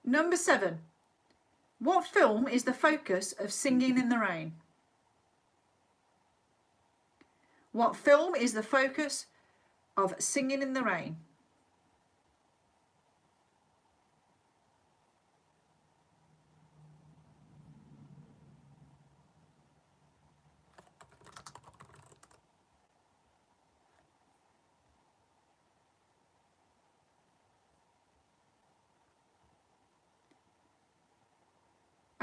Number 7. What film is the focus of Singing in the Rain? What film is the focus of Singing in the Rain?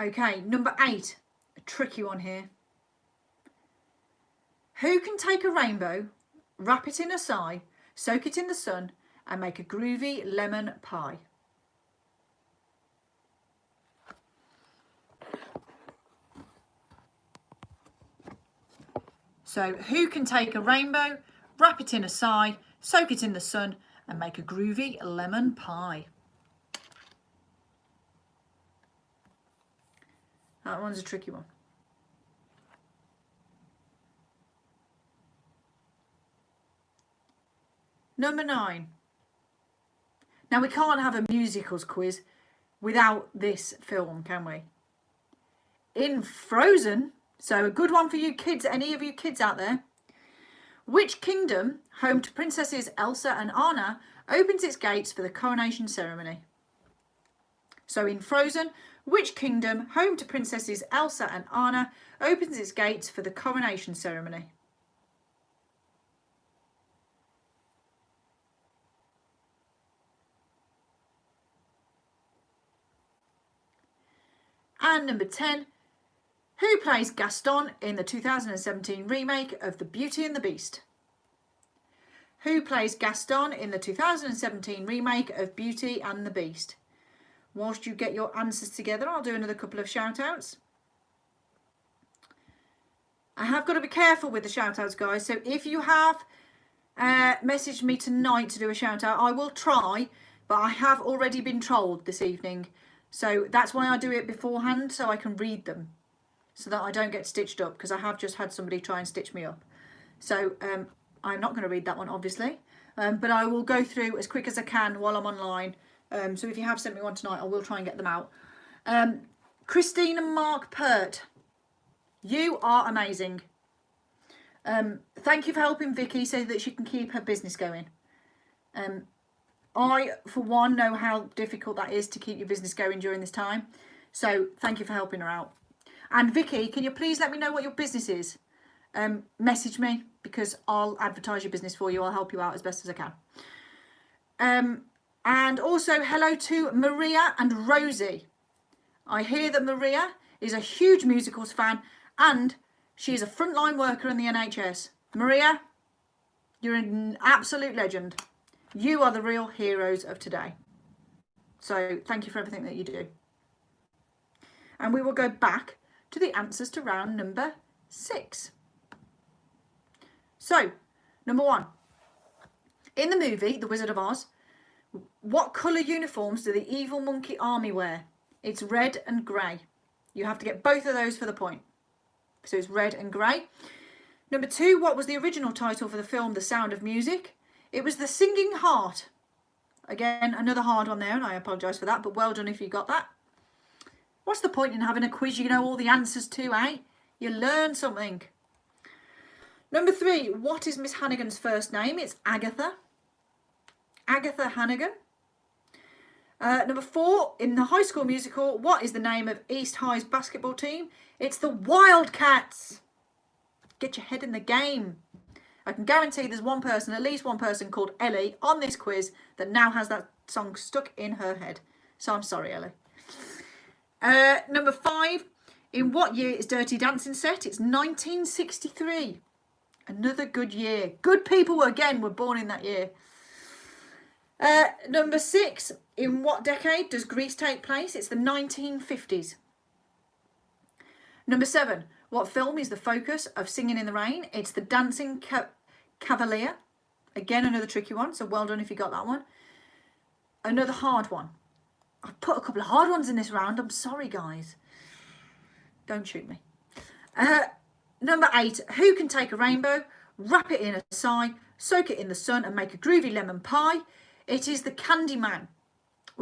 Okay, number 8, a tricky one here. Who can take a rainbow, wrap it in a sigh, soak it in the sun, and make a groovy lemon pie? So, who can take a rainbow, wrap it in a sigh, soak it in the sun, and make a groovy lemon pie? That one's a tricky one. Number 9. Now, we can't have a musicals quiz without this film, can we? In Frozen, so a good one for you kids, any of you kids out there. Which kingdom, home to Princesses Elsa and Anna, opens its gates for the coronation ceremony? So in Frozen, which kingdom, home to Princesses Elsa and Anna, opens its gates for the coronation ceremony? And number 10, who plays Gaston in the 2017 remake of The Beauty and the Beast? Who plays Gaston in the 2017 remake of Beauty and the Beast? Whilst you get your answers together, I'll do another couple of shout outs. I have got to be careful with the shout outs, guys. So if you have messaged me tonight to do a shout out, I will try, but I have already been trolled this evening. So that's why I do it beforehand, so I can read them, so that I don't get stitched up, because I have just had somebody try and stitch me up. So I'm not going to read that one, obviously, but I will go through as quick as I can while I'm online. So if you have sent me one tonight, I will try and get them out. Christine and Mark Pert, you are amazing. Thank you for helping Vicky so that she can keep her business going. I, for one, know how difficult that is to keep your business going during this time. So thank you for helping her out. And Vicky, can you please let me know what your business is? Message me, because I'll advertise your business for you. I'll help you out as best as I can. And also hello to Maria and Rosie. I hear that Maria is a huge musicals fan and she is a frontline worker in the NHS. Maria, you're an absolute legend. You are the real heroes of today. So thank you for everything that you do. And we will go back to the answers to round number 6. So, number 1. In the movie, The Wizard of Oz, what colour uniforms do the evil monkey army wear? It's red and grey. You have to get both of those for the point. So it's red and grey. Number 2, what was the original title for the film The Sound of Music? It was The Singing Heart. Again, another hard one there, and I apologise for that, but well done if you got that. What's the point in having a quiz you know all the answers to, eh? You learn something. Number 3, what is Miss Hannigan's first name? It's Agatha. Agatha Hannigan. Number 4, in the High School Musical, what is the name of East High's basketball team? It's the Wildcats. Get your head in the game. I can guarantee there's one person, at least one person called Ellie on this quiz that now has that song stuck in her head. So I'm sorry, Ellie. Number 5, in what year is Dirty Dancing set? It's 1963. Another good year. Good people, again, were born in that year. Number 6, in what decade does Grease take place? It's the 1950s. Number 7, what film is the focus of Singing in the Rain? It's The Dancing Cavalier. Again, another tricky one, so well done if you got that one. Another hard one. I've put a couple of hard ones in this round. I'm sorry, guys. Don't shoot me. Number 8, who can take a rainbow, wrap it in a sigh, soak it in the sun and make a groovy lemon pie? It is the Candy Man.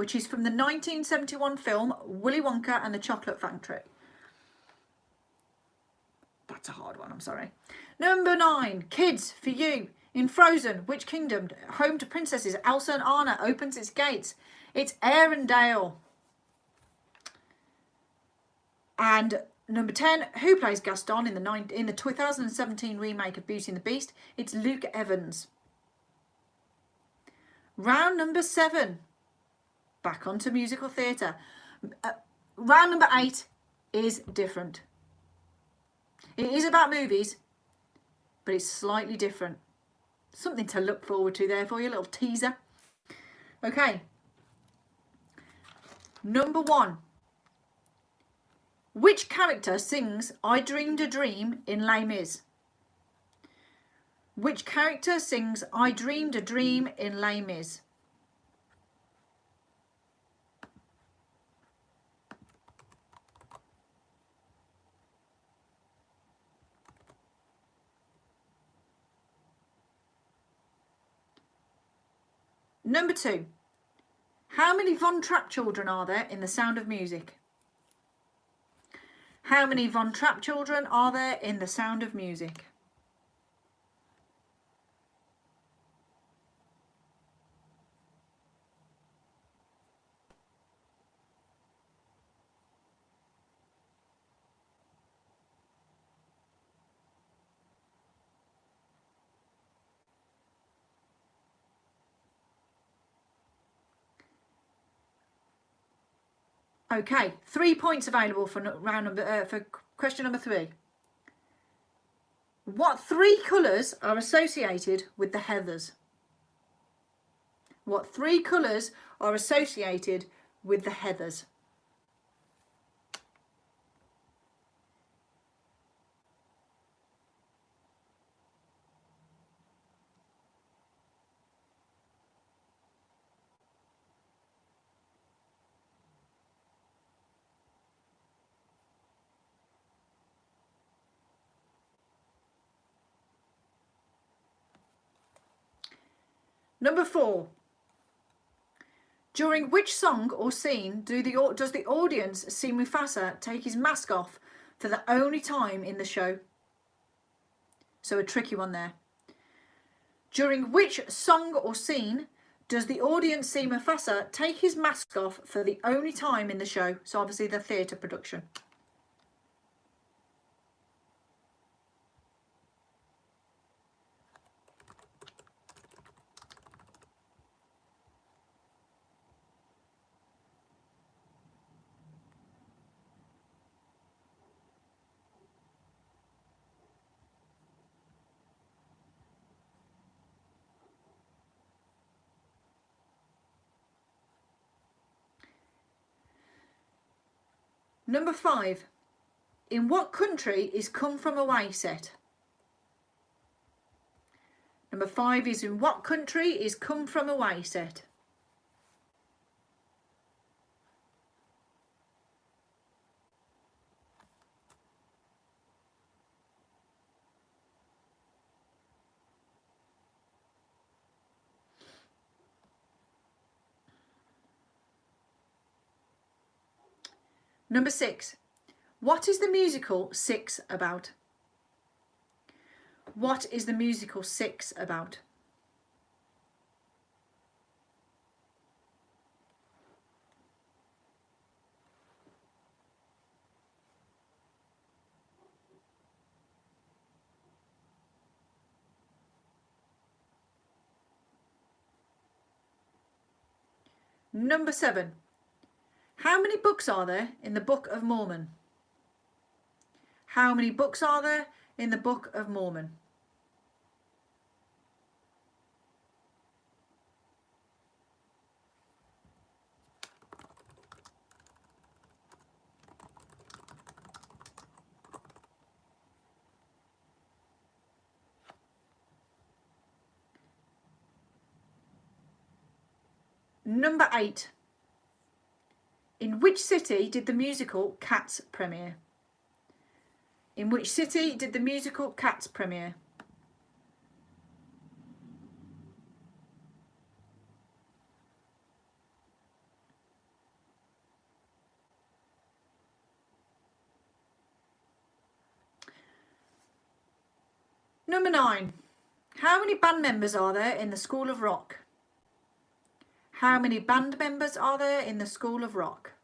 which is from the 1971 film Willy Wonka and the Chocolate Factory? That's a hard one, I'm sorry. Number 9, kids, for you. In Frozen, which kingdom, home to princesses Elsa and Anna, opens its gates? It's Arendelle. And number 10, who plays Gaston in the 2017 remake of Beauty and the Beast? It's Luke Evans. Round number 7, back onto musical theatre. Round number 8 is different. It is about movies, but it's slightly different. Something to look forward to there for you, a little teaser. Okay. Number 1. Which character sings I Dreamed a Dream in Les Mis? Which character sings I Dreamed a Dream in Les Mis? Number 2. How many Von Trapp children are there in The Sound of Music? How many Von Trapp children are there in The Sound of Music? Okay, 3 points available for for question number 3. What 3 colours are associated with the heathers? What 3 colours are associated with the heathers? Number 4. During which song or scene does the audience see Mufasa take his mask off for the only time in the show? So a tricky one there. During which song or scene does the audience see Mufasa take his mask off for the only time in the show? So obviously the theatre production. Number 5. In what country is Come From Away set? Number 5 is in what country is Come From Away set? Number 6. What is the musical 6 about? What is the musical 6 about? Number 7. How many books are there in the Book of Mormon? How many books are there in the Book of Mormon? Number 8. In which city did the musical Cats premiere? In which city did the musical Cats premiere? Number 9. How many band members are there in the School of Rock? How many band members are there in the School of Rock?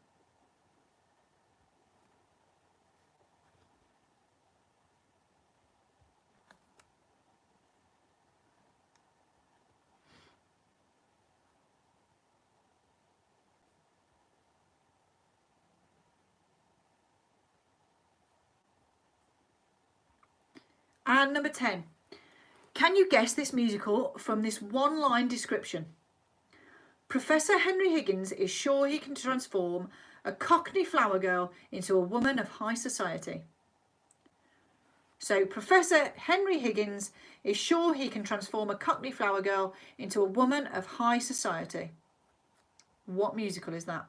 And number 10. Can you guess this musical from this one-line description? Professor Henry Higgins is sure he can transform a Cockney flower girl into a woman of high society. So Professor Henry Higgins is sure he can transform a Cockney flower girl into a woman of high society. What musical is that?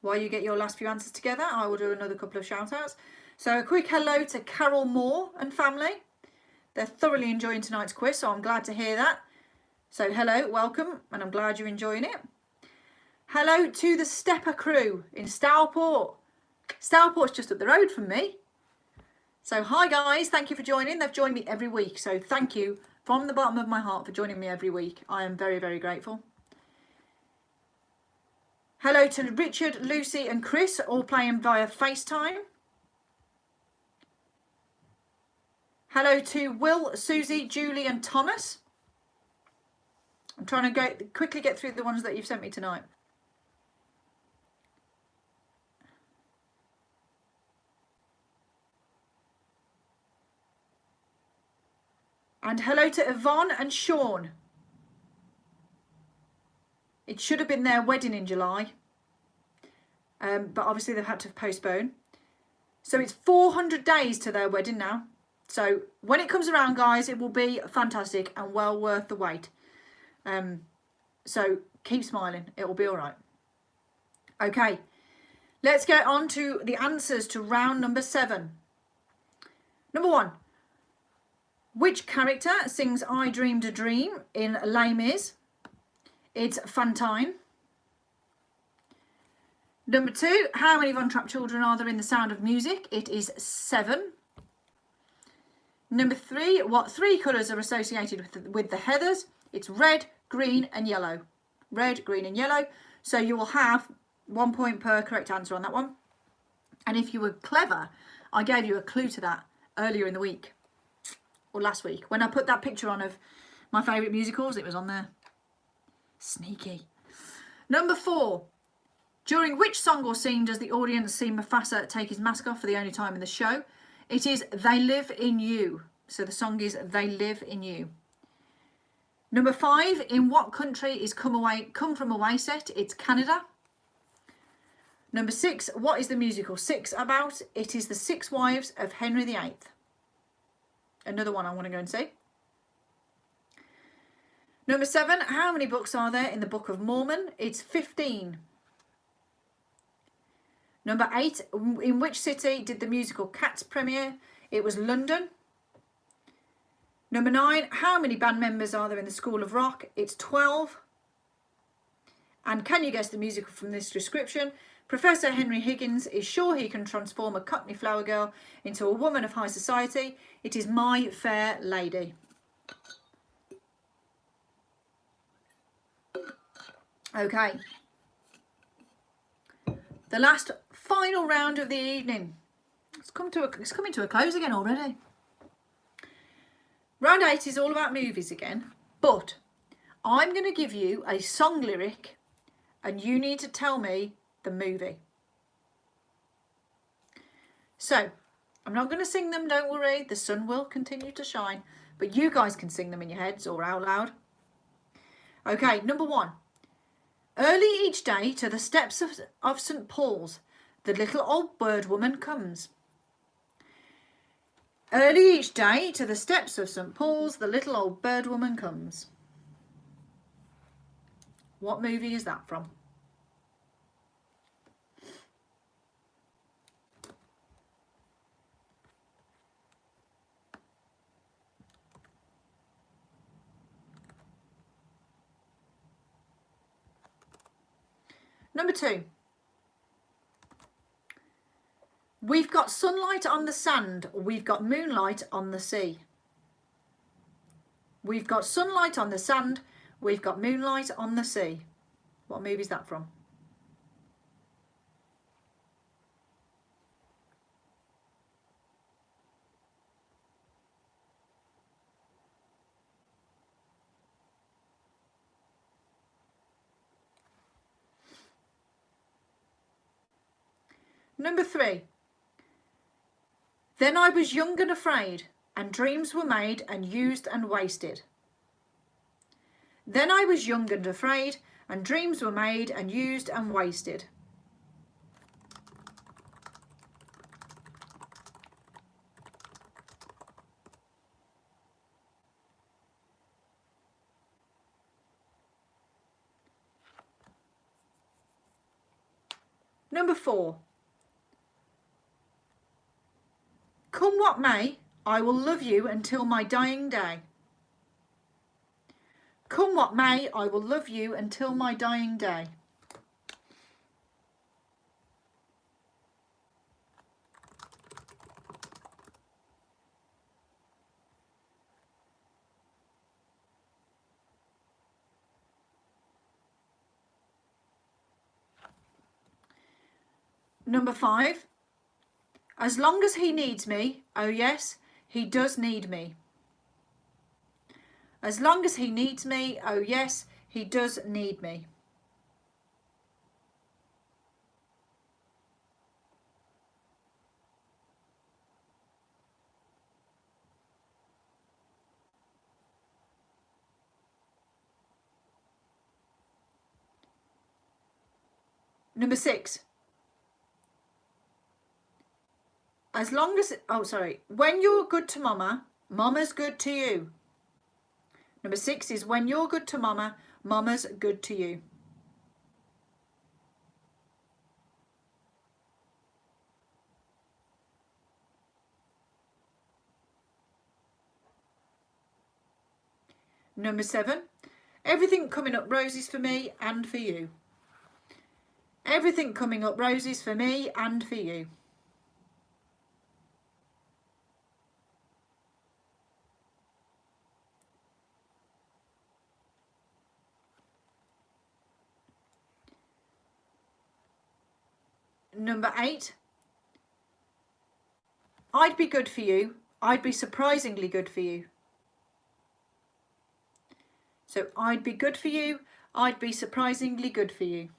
While you get your last few answers together, I will do another couple of shout outs. So a quick hello to Carol Moore and family. They're thoroughly enjoying tonight's quiz, so I'm glad to hear that. So hello, welcome, and I'm glad you're enjoying it. Hello to the Stepper crew in Stourport. Stourport's just up the road from me. So hi guys, thank you for joining. They've joined me every week, so thank you from the bottom of my heart for joining me every week. I am very, very grateful. Hello to Richard, Lucy and Chris, all playing via FaceTime. Hello to Will, Susie, Julie and Thomas. I'm trying to quickly get through the ones that you've sent me tonight. And hello to Yvonne and Sean. It should have been their wedding in July. But obviously they've had to postpone. So it's 400 days to their wedding now. So when it comes around, guys, it will be fantastic and well worth the wait. So keep smiling. It will be all right. Okay, let's get on to the answers to round number 7. Number 1. Which character sings I Dreamed a Dream in Les Mis? It's Fantine. Number 2. How many Von Trapp children are there in The Sound of Music? It is 7. Number 3. What 3 colours are associated with the heathers? It's red, green and yellow. Red, green and yellow. So you will have 1 point per correct answer on that one. And if you were clever, I gave you a clue to that earlier in the week. Or last week. When I put that picture on of my favourite musicals, it was on there. Sneaky. Number 4. During which song or scene does the audience see Mufasa take his mask off for the only time in the show? It is They Live in You. So the song is They Live in You. Number 5. In what country is Come From Away set? It's Canada. Number 6. What is the musical 6 about? It is The Six Wives of Henry VIII. Another one I want to go and see. Number 7. How many books are there in the Book of Mormon? It's 15. Number 8. In which city did the musical Cats premiere? It was London. Number 9. How many band members are there in the School of Rock? It's 12. And can you guess the musical from this description? Professor Henry Higgins is sure he can transform a Cockney flower girl into a woman of high society. It is My Fair Lady. Okay. The last final round of the evening. It's coming to a close again already. Round 8 is all about movies again, but I'm going to give you a song lyric and you need to tell me the movie. So, I'm not going to sing them, don't worry, the sun will continue to shine, but you guys can sing them in your heads or out loud. Okay, number 1. Early each day to the steps of St. Paul's, the little old bird woman comes. Early each day to the steps of St. Paul's, the little old bird woman comes. What movie is that from? Number 2. We've got sunlight on the sand. We've got moonlight on the sea. We've got sunlight on the sand. We've got moonlight on the sea. What movie is that from? Number 3. Then I was young and afraid, and dreams were made and used and wasted. Then I was young and afraid, and dreams were made and used and wasted. Number 4. Come what may, I will love you until my dying day. Come what may, I will love you until my dying day. Number 5. As long as he needs me, oh yes, he does need me. As long as he needs me, oh yes, he does need me. Number 6. As long as, when you're good to mama, mama's good to you. Number 6 is when you're good to mama, mama's good to you. Number 7, everything coming up roses for me and for you. Everything coming up roses for me and for you. Number 8, I'd be good for you. I'd be surprisingly good for you. So I'd be good for you. I'd be surprisingly good for you.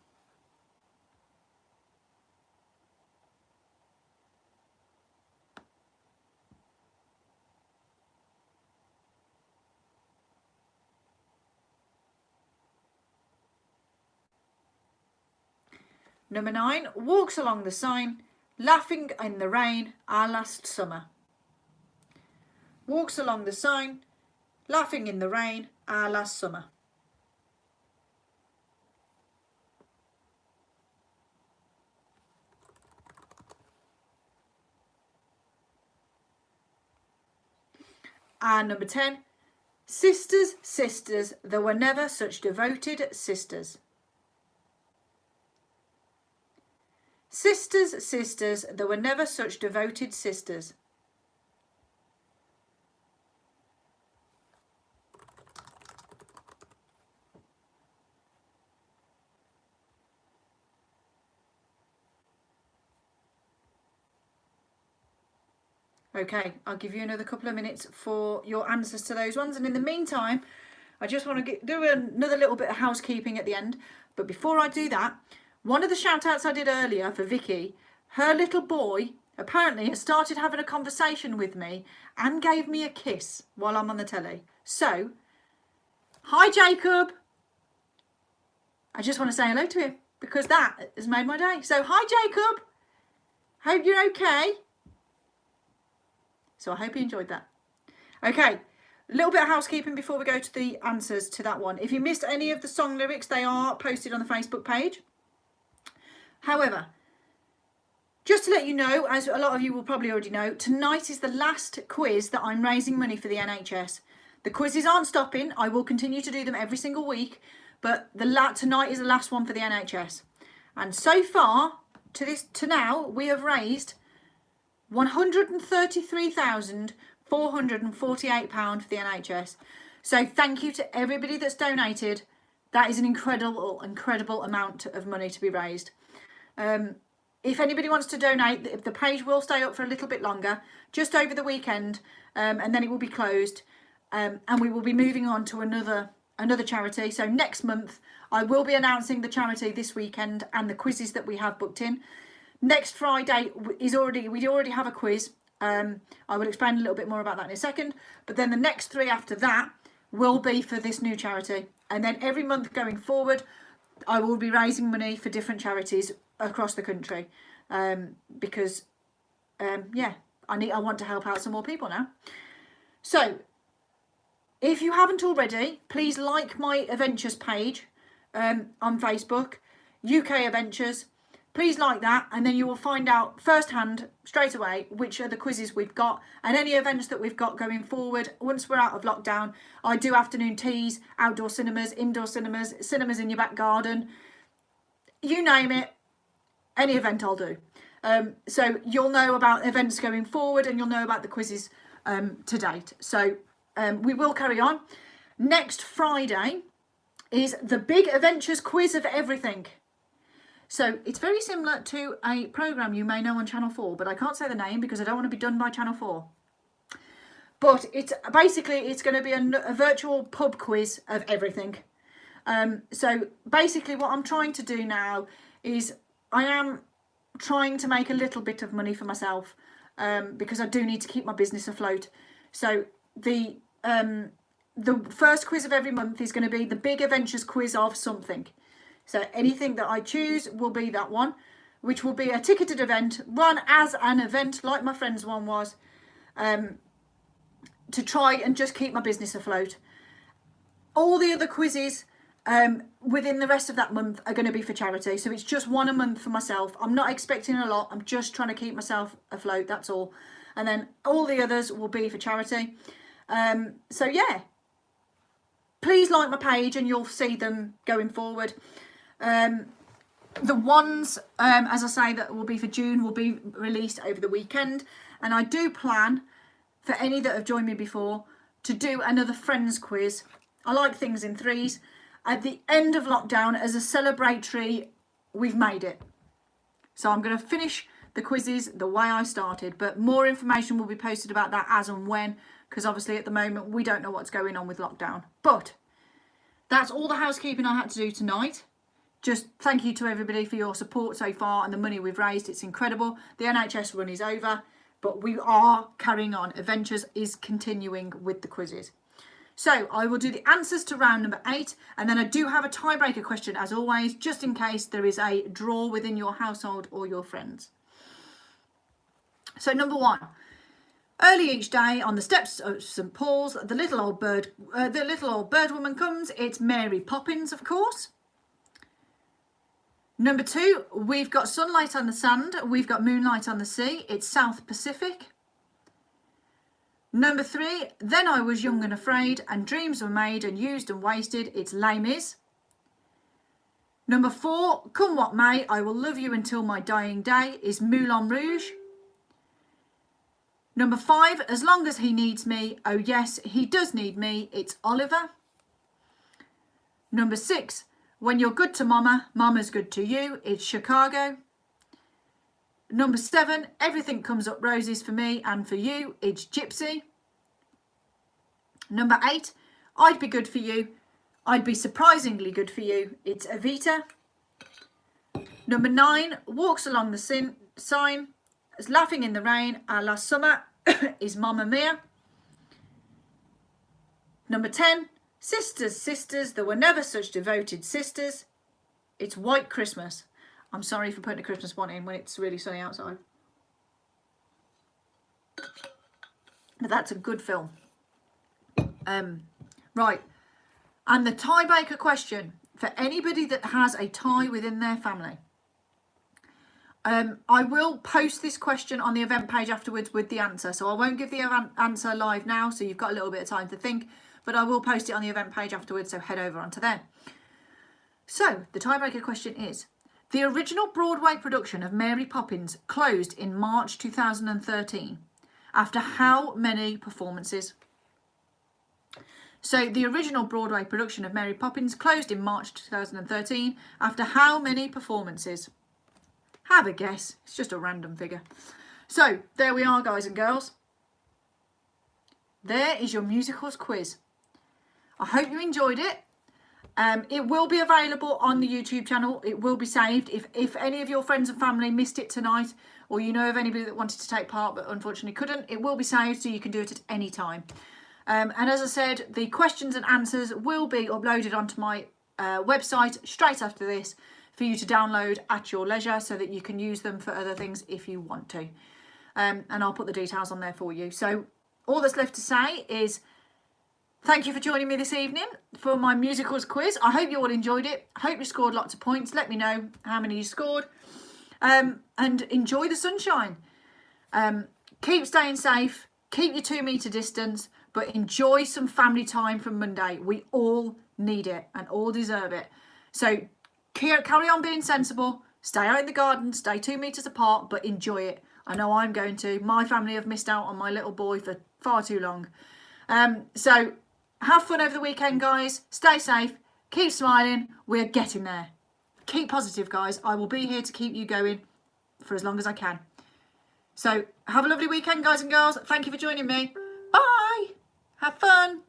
Number 9, walks along the sign, laughing in the rain, our last summer. Walks along the sign, laughing in the rain, our last summer. And number 10, sisters, sisters, there were never such devoted sisters. Sisters, sisters, there were never such devoted sisters. Okay, I'll give you another couple of minutes for your answers to those ones. And in the meantime, I just want to do another little bit of housekeeping at the end. But before I do that, one of the shout outs I did earlier for Vicky, her little boy apparently has started having a conversation with me and gave me a kiss while I'm on the telly. So, hi Jacob. I just want to say hello to him because that has made my day. So, hi Jacob. Hope you're okay. So I hope you enjoyed that. Okay, a little bit of housekeeping before we go to the answers to that one. If you missed any of the song lyrics, they are posted on the Facebook page. However, just to let you know, as a lot of you will probably already know, tonight is the last quiz that I'm raising money for the NHS. The quizzes aren't stopping. I will continue to do them every single week, but tonight is the last one for the NHS. And so far, to now, we have raised £133,448 for the NHS. So thank you to everybody that's donated. That is an incredible amount of money to be raised. If anybody wants to donate, the page will stay up for a little bit longer, just over the weekend, and then it will be closed, and we will be moving on to another charity. So next month I will be announcing the charity this weekend and the quizzes that we have booked in. Next Friday we already have a quiz. I will explain a little bit more about that in a second, but then the next 3 after that will be for this new charity, and then every month going forward I will be raising money for different charities across the country, because yeah, I want to help out some more people now. So if you haven't already, please like my Adventures page on Facebook, UK Adventures. Please like that, and then you will find out firsthand straight away which are the quizzes we've got and any events that we've got going forward. Once we're out of lockdown, I do afternoon teas, outdoor cinemas, indoor cinemas, cinemas in your back garden, you name it, any event I'll do. So you'll know about events going forward, and you'll know about the quizzes to date. So we will carry on. Next Friday is the Big Adventures Quiz of Everything. So it's very similar to a programme you may know on Channel 4, but I can't say the name because I don't want to be done by Channel 4. But it's going to be a virtual pub quiz of everything. So basically what I'm trying to do now is I am trying to make a little bit of money for myself, because I do need to keep my business afloat. So the first quiz of every month is going to be the Big Adventures Quiz of something. So anything that I choose will be that one, which will be a ticketed event, run as an event like my friend's one was, to try and just keep my business afloat. All the other quizzes within the rest of that month are going to be for charity. So it's just one a month for myself. I'm not expecting a lot. I'm just trying to keep myself afloat, that's all. And then all the others will be for charity. So yeah, please like my page and you'll see them going forward. The ones, as I say, that will be for June will be released over the weekend, and I do plan, for any that have joined me before, to do another Friends quiz. I like things in threes. At the end of lockdown, as a celebratory, we've made it. So I'm going to finish the quizzes the way I started, but more information will be posted about that as and when, because obviously at the moment we don't know what's going on with lockdown. But that's all the housekeeping I had to do tonight. Just thank you to everybody for your support so far and the money we've raised. It's incredible. The NHS run is over, but we are carrying on. Adventures is continuing with the quizzes. So I will do the answers to round number 8, and then I do have a tiebreaker question as always, just in case there is a draw within your household or your friends. So number 1. Early each day on the steps of St Paul's, the little old bird woman comes. It's Mary Poppins, of course. Number 2, we've got sunlight on the sand, we've got moonlight on the sea, it's South Pacific. Number 3, then I was young and afraid, and dreams were made and used and wasted, it's Les Mis. Number 4, come what may, I will love you until my dying day, is Moulin Rouge. Number 5, as long as he needs me, oh yes, he does need me, it's Oliver. Number 6, when you're good to mama, mama's good to you, it's Chicago. Number 7, everything comes up roses for me and for you, it's Gypsy. Number 8, I'd be good for you, I'd be surprisingly good for you, it's Evita. Number 9, walks along the sign, is laughing in the rain, à la summer, is Mamma Mia. Number 10, sisters, sisters, there were never such devoted sisters. It's White Christmas. I'm sorry for putting a Christmas one in when it's really sunny outside. But that's a good film. Right. And the tiebreaker question for anybody that has a tie within their family. I will post this question on the event page afterwards with the answer. So I won't give the answer live now, so you've got a little bit of time to think. But I will post it on the event page afterwards, so head over onto there. So the tiebreaker question is, The original Broadway production of Mary Poppins closed in March 2013 after how many performances? So the original Broadway production of Mary Poppins closed in March 2013 after how many performances? Have a guess. It's just a random figure. So there we are, guys and girls. There is your musicals quiz. I hope you enjoyed it. It will be available on the YouTube channel. It will be saved. If any of your friends and family missed it tonight, or you know of anybody that wanted to take part but unfortunately couldn't, it will be saved so you can do it at any time. And as I said, the questions and answers will be uploaded onto my website straight after this for you to download at your leisure so that you can use them for other things if you want to. And I'll put the details on there for you. So all that's left to say is thank you for joining me this evening for my musicals quiz. I hope you all enjoyed it. I hope you scored lots of points. Let me know how many you scored. And enjoy the sunshine. Keep staying safe. Keep your 2 metre distance. But enjoy some family time from Monday. We all need it and all deserve it. So carry on being sensible. Stay out in the garden. Stay 2 metres apart. But enjoy it. I know I'm going to. My family have missed out on my little boy for far too long. So have fun over the weekend, guys. Stay safe. Keep smiling. We're getting there. Keep positive, guys. I will be here to keep you going for as long as I can. So have a lovely weekend, guys and girls. Thank you for joining me. Bye. Have fun.